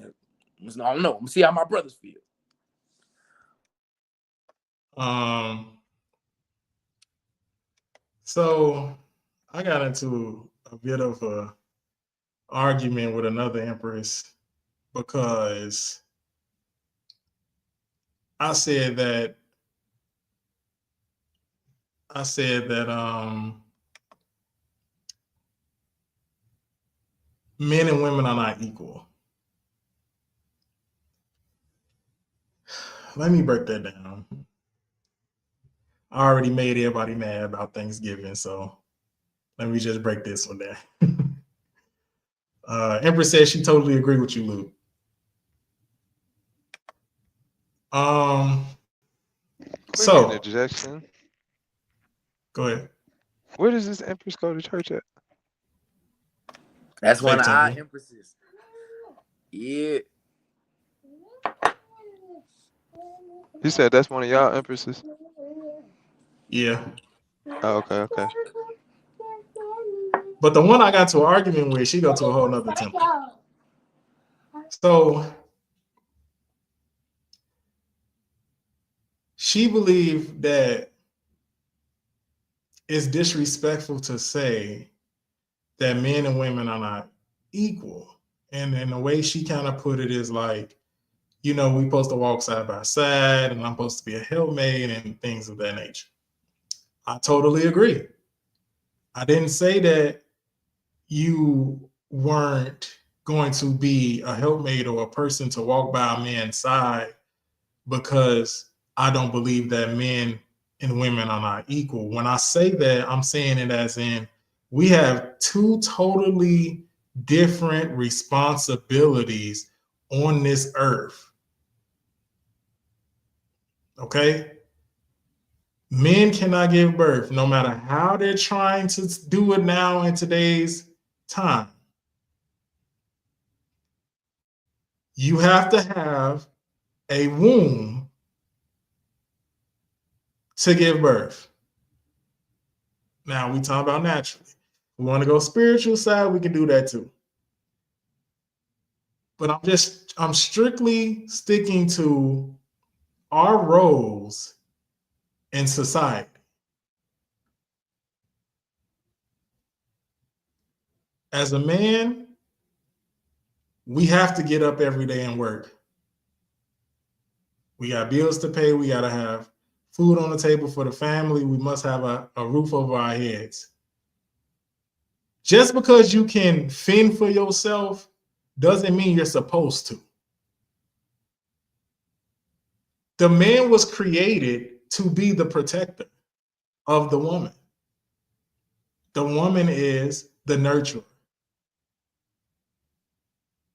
I don't know. I'm gonna see how my brothers feel. So I got into a bit of a argument with another Empress because I said that men and women are not equal. Let me break that down. I already made everybody mad about Thanksgiving, so let me just break this one down. Empress says she totally agree with you, Luke. So interjection. Go ahead. Where does this Empress go to church at? That's one of our Empresses. Yeah. You said that's one of y'all Empresses? Yeah. Oh, okay. But the one I got to an argument with, she go to a whole nother temple. So she believed that it's disrespectful to say that men and women are not equal. And the way she kind of put it is like, we supposed to walk side by side and I'm supposed to be a helpmate and things of that nature. I totally agree. I didn't say that you weren't going to be a helpmate or a person to walk by a man's side because I don't believe that men and women are not equal. When I say that, I'm saying it as in we have two totally different responsibilities on this earth. Okay? Men cannot give birth, no matter how they're trying to do it now in today's time. You have to have a womb to give birth. Now we talk about naturally. We want to go spiritual side, we can do that too. But I'm strictly sticking to our roles in society. As a man, we have to get up every day and work. We got bills to pay. We got to have food on the table for the family. We must have a roof over our heads. Just because you can fend for yourself doesn't mean you're supposed to. The man was created to be the protector of the woman. The woman is the nurturer.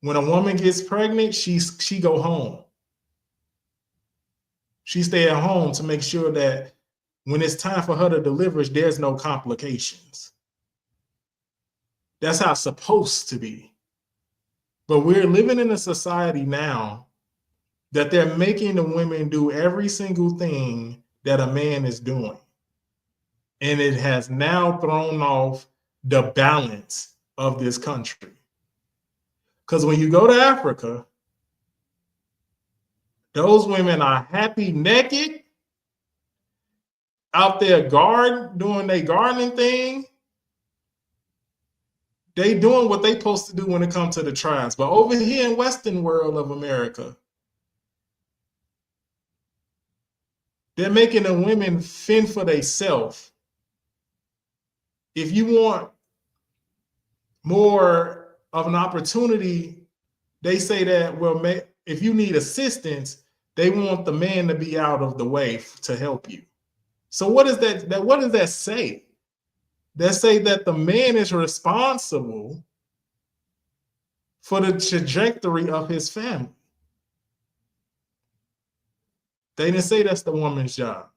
When a woman gets pregnant, she go home. She stay at home to make sure that when it's time for her to deliver, there's no complications. That's how it's supposed to be. But we're living in a society now that they're making the women do every single thing that a man is doing. And it has now thrown off the balance of this country. Because when you go to Africa, those women are happy naked, out there doing their gardening thing. They doing what they supposed to do when it comes to the tribes. But over here in Western world of America, they're making the women fend for themselves. If you want more of an opportunity, they say that, well, if you need assistance, they want the man to be out of the way to help you. So what is that? What does that say? That say that the man is responsible for the trajectory of his family. They didn't say that's the woman's job.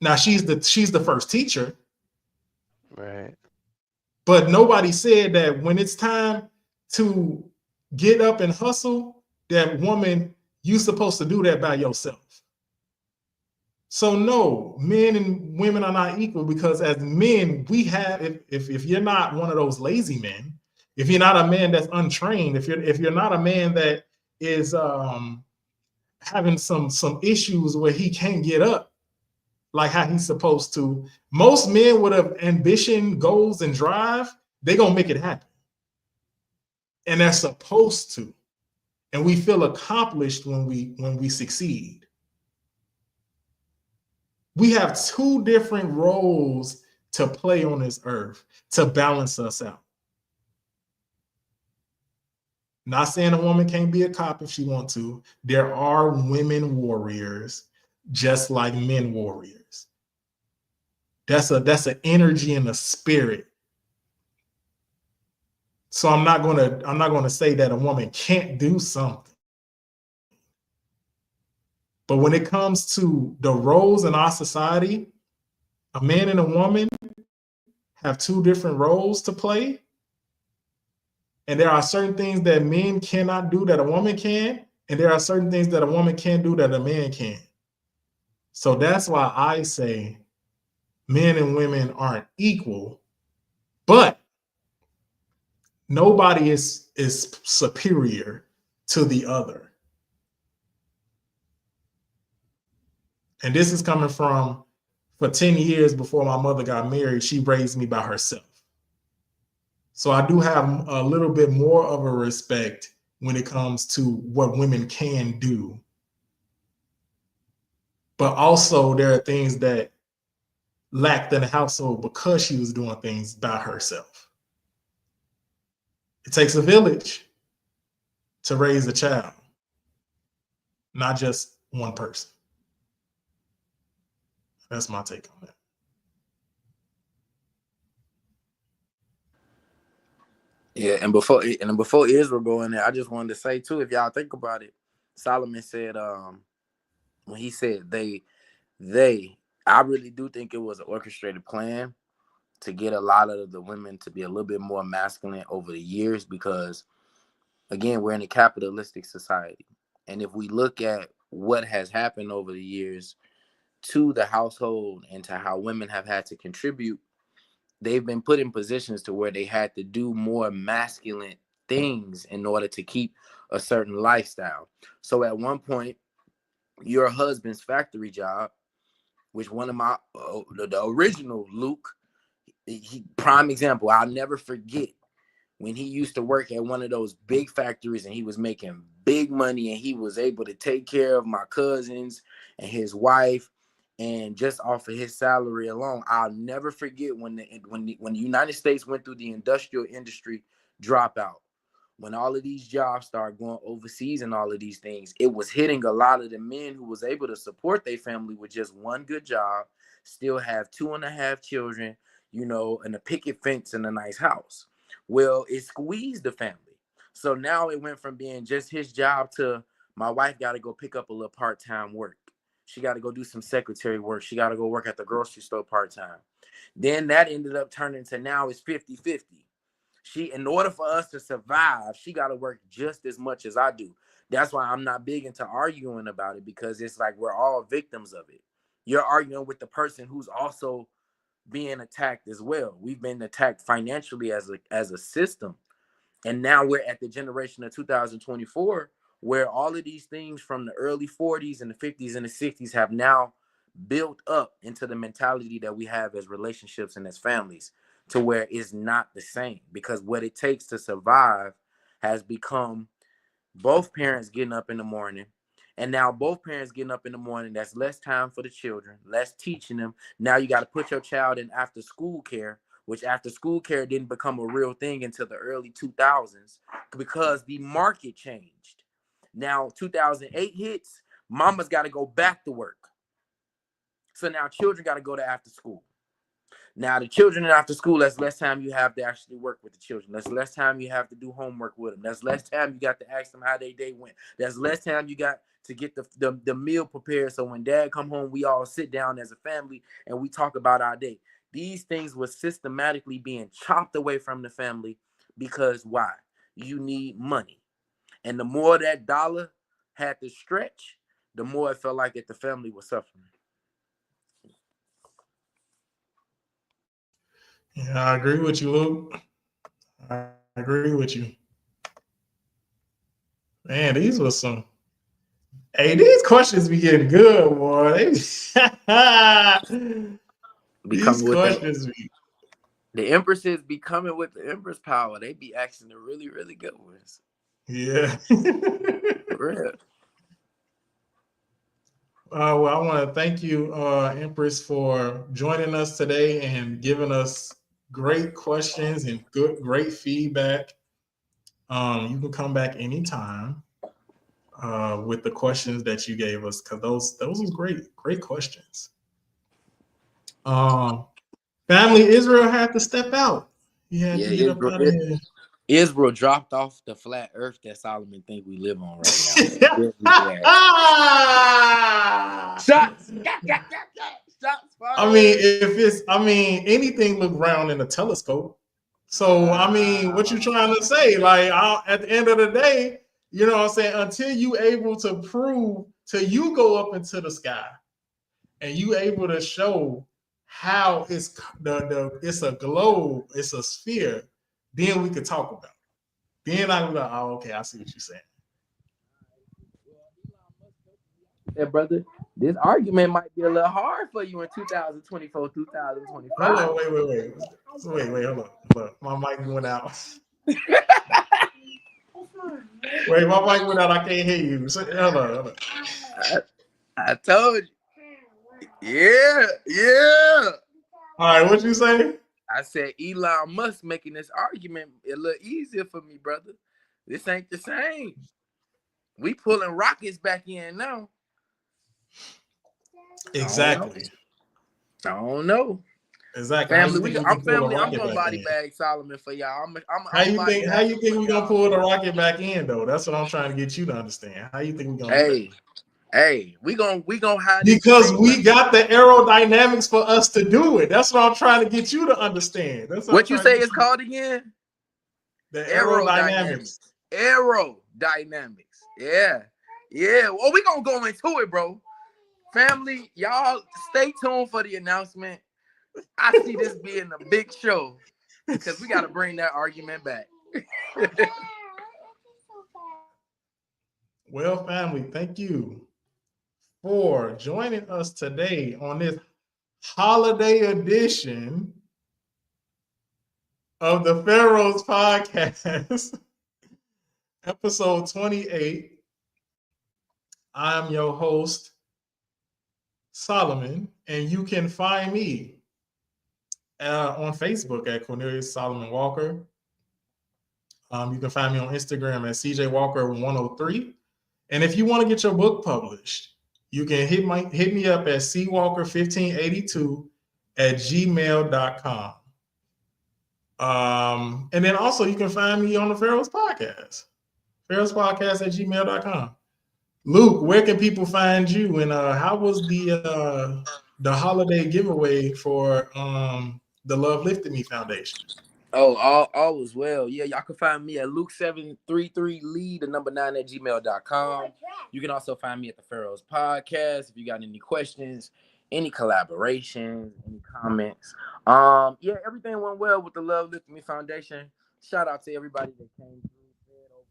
Now she's the first teacher. Right. But nobody said that when it's time to get up and hustle, that woman, you're supposed to do that by yourself. So no, men and women are not equal, because as men, we have, if you're not one of those lazy men, if you're not a man that's untrained, if you're not a man that is having some issues where he can't get up like how he's supposed to, most men with an ambition, goals, and drive, they're gonna make it happen. And they're supposed to. And we feel accomplished when we succeed. We have two different roles to play on this earth to balance us out. Not saying a woman can't be a cop if she wants to. There are women warriors just like men warriors. That's an energy and a spirit. So I'm not gonna say that a woman can't do something. But when it comes to the roles in our society, a man and a woman have two different roles to play. And there are certain things that men cannot do that a woman can. And there are certain things that a woman can do that a man can. So that's why I say men and women aren't equal, but nobody is superior to the other. And this is coming from, for 10 years before my mother got married, she raised me by herself. So I do have a little bit more of a respect when it comes to what women can do. But also there are things that lacked in the household because she was doing things by herself. It takes a village to raise a child, not just one person. That's my take on that. Yeah, and before Israel go in there, I just wanted to say too, if y'all think about it, Solomon said when he said they, I really do think it was an orchestrated plan to get a lot of the women to be a little bit more masculine over the years, because again, we're in a capitalistic society. And if we look at what has happened over the years to the household and to how women have had to contribute, they've been put in positions to where they had to do more masculine things in order to keep a certain lifestyle. So at one point, your husband's factory job, which one of my the original Luke, prime example. I'll never forget when he used to work at one of those big factories and he was making big money and he was able to take care of my cousins and his wife, and just off of his salary alone. I'll never forget when the United States went through the industrial industry dropout, when all of these jobs started going overseas and all of these things, it was hitting a lot of the men who was able to support their family with just one good job, still have 2.5 children, and a picket fence and a nice house. Well, it squeezed the family. So now it went from being just his job to my wife got to go pick up a little part-time work. She got to go do some secretary work. She got to go work at the grocery store part-time. Then that ended up turning to now it's 50-50. In order for us to survive, she got to work just as much as I do. That's why I'm not big into arguing about it, because it's like we're all victims of it. You're arguing with the person who's also being attacked as well. We've been attacked financially as a system. And now we're at the generation of 2024, where all of these things from the early 40s and the 50s and the 60s have now built up into the mentality that we have as relationships and as families, to where it's not the same, because what it takes to survive has become both parents getting up in the morning. And now both parents getting up in the morning, that's less time for the children, less teaching them. Now you got to put your child in after school care, which after school care didn't become a real thing until the early 2000s, because the market changed. Now 2008 hits, mama's got to go back to work. So now children got to go to after school. Now the children after school, that's less time you have to actually work with the children. That's less time you have to do homework with them. That's less time you got to ask them how their day went. That's less time you got to get the meal prepared. So when dad come home, we all sit down as a family and we talk about our day. These things were systematically being chopped away from the family, because why? You need money. And the more that dollar had to stretch, the more it felt like that the family was suffering. Yeah, I agree with you, Luke. I agree with you. Man, these were some. Hey, these questions be getting good, boy. These questions be. The empresses be coming with the empress power. They be asking the really, really good ones. Yeah. For real. Well, I want to thank you, Empress, for joining us today and giving us great questions and great feedback. You can come back anytime with the questions that you gave us, because those was great questions. Family Israel had to step out. He had to get up out of here. Israel dropped off the flat earth that Solomon think we live on right now. Shots. I mean, anything look round in a telescope. So, I mean, what you trying to say? Like, at the end of the day, you know what I'm saying? Until you able to prove, till you go up into the sky and you able to show how it's a globe, it's a sphere, then we could talk about it. Then I'm like, oh, okay, I see what you're saying. Yeah, brother, this argument might be a little hard for you in 2024, 2025. Hold on, wait, hold on. Look, my mic went out. Wait, my mic went out. I can't hear you. So, hold on. I told you. Yeah. All right, what you say? I said Elon Musk making this argument a little easier for me, brother. This ain't the same. We pulling rockets back in now. Exactly. I don't know. Exactly. Family, I'm gonna body bag Solomon for y'all. How you think we gonna pull the rocket back in though? That's what I'm trying to get you to understand. How you think we gonna do that? Hey, we gonna hide, because we got the aerodynamics for us to do it. That's what I'm trying to get you to understand. That's what you say it's called again. The aerodynamics. Aerodynamics. Yeah. Well, we gonna go into it, bro. Family, y'all stay tuned for the announcement. I see this being a big show because we got to bring that argument back. Well, family, thank you for joining us today on this holiday edition of the Pharaohs Podcast, episode 28. I'm your host, Solomon, and you can find me on Facebook at Cornelius Solomon Walker. You can find me on Instagram at CJ Walker 103. And if you want to get your book published, you can hit me up at cwalker1582@gmail.com. And then also you can find me on the Pharaohs Podcast, pharaohspodcast@gmail.com. Luke, where can people find you? And how was the holiday giveaway for the Love Lifted Me Foundation? Oh, all was well. Yeah, y'all can find me at Luke733Lee, the number 9 at gmail.com. You can also find me at the Pharaohs Podcast if you got any questions, any collaborations, any comments. Yeah, everything went well with the Love Lifted Me Foundation. Shout out to everybody that came through, fed over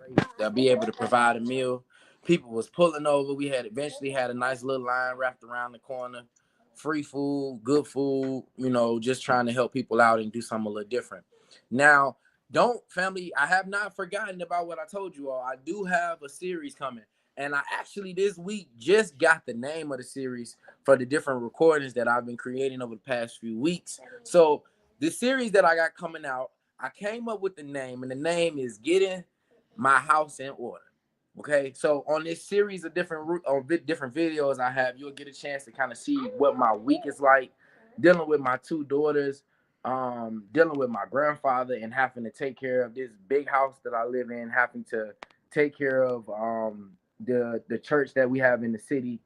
100 people. They'll be able to provide a meal. People was pulling over. We eventually had a nice little line wrapped around the corner. Free food, good food, just trying to help people out and do something a little different. Now, family, I have not forgotten about what I told you all. I do have a series coming. And I actually this week just got the name of the series for the different recordings that I've been creating over the past few weeks. So the series that I got coming out, I came up with the name, and the name is Getting My House in Order. Okay, so on this series of different videos I have, you'll get a chance to kind of see what my week is like, dealing with my 2 daughters, dealing with my grandfather, and having to take care of this big house that I live in, having to take care of the church that we have in the city.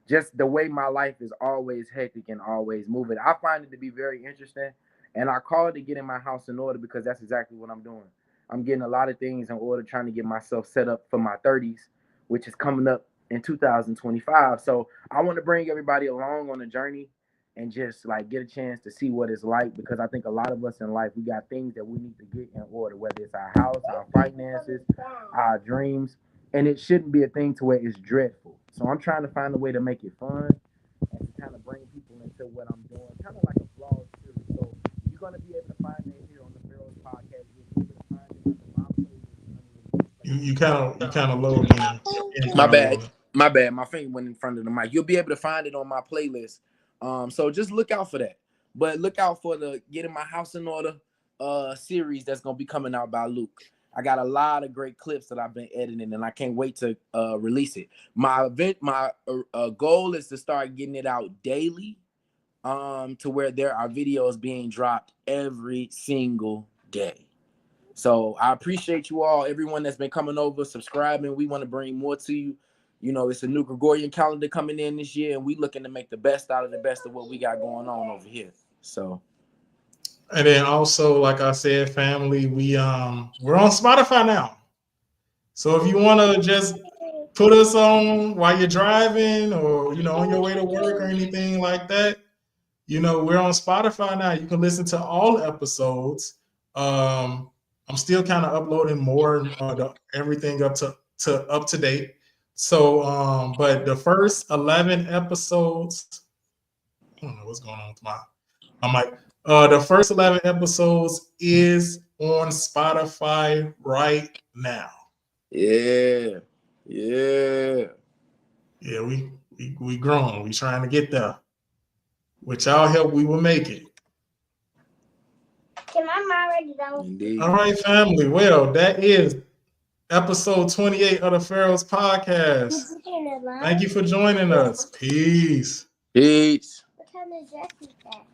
Just the way my life is always hectic and always moving. I find it to be very interesting, and I call it Getting My House in Order because that's exactly what I'm doing. I'm getting a lot of things in order, trying to get myself set up for my 30s, which is coming up in 2025. So I want to bring everybody along on the journey and just get a chance to see what it's like, because I think a lot of us in life, we got things that we need to get in order, whether it's our house, our finances, our dreams, and it shouldn't be a thing to where it's dreadful. So I'm trying to find a way to make it fun and to kind of bring people into what I'm doing, kind of like a flawed series. So you're going to be able to find it here on the Pharaohs Podcast. You kind of low again. My bad. My finger went in front of the mic. You'll be able to find it on my playlist. So just look out for that. But look out for the Getting My House in Order series that's gonna be coming out by Luke. I got a lot of great clips that I've been editing, and I can't wait to release it. My goal is to start getting it out daily, to where there are videos being dropped every single day. So I appreciate you all, everyone that's been coming over, subscribing. We want to bring more to you. It's a new Gregorian calendar coming in this year, and we looking to make the best out of the best of what we got going on over here. So, and then also, like I said, family, we're on Spotify now. So if you want to just put us on while you're driving, or on your way to work or anything like that, we're on Spotify now. You can listen to all episodes. I'm still kind of uploading more, everything up to date. So, but the first 11 episodes, I don't know what's going on with my mic. The first 11 episodes is on Spotify right now. Yeah. We growing. We trying to get there. With y'all help, we will make it. Can my mom write it down? Indeed. All right, family. Well, that is episode 28 of the Pharaohs Podcast. Thank you for joining us. Peace. Peace. What kind of dress is that?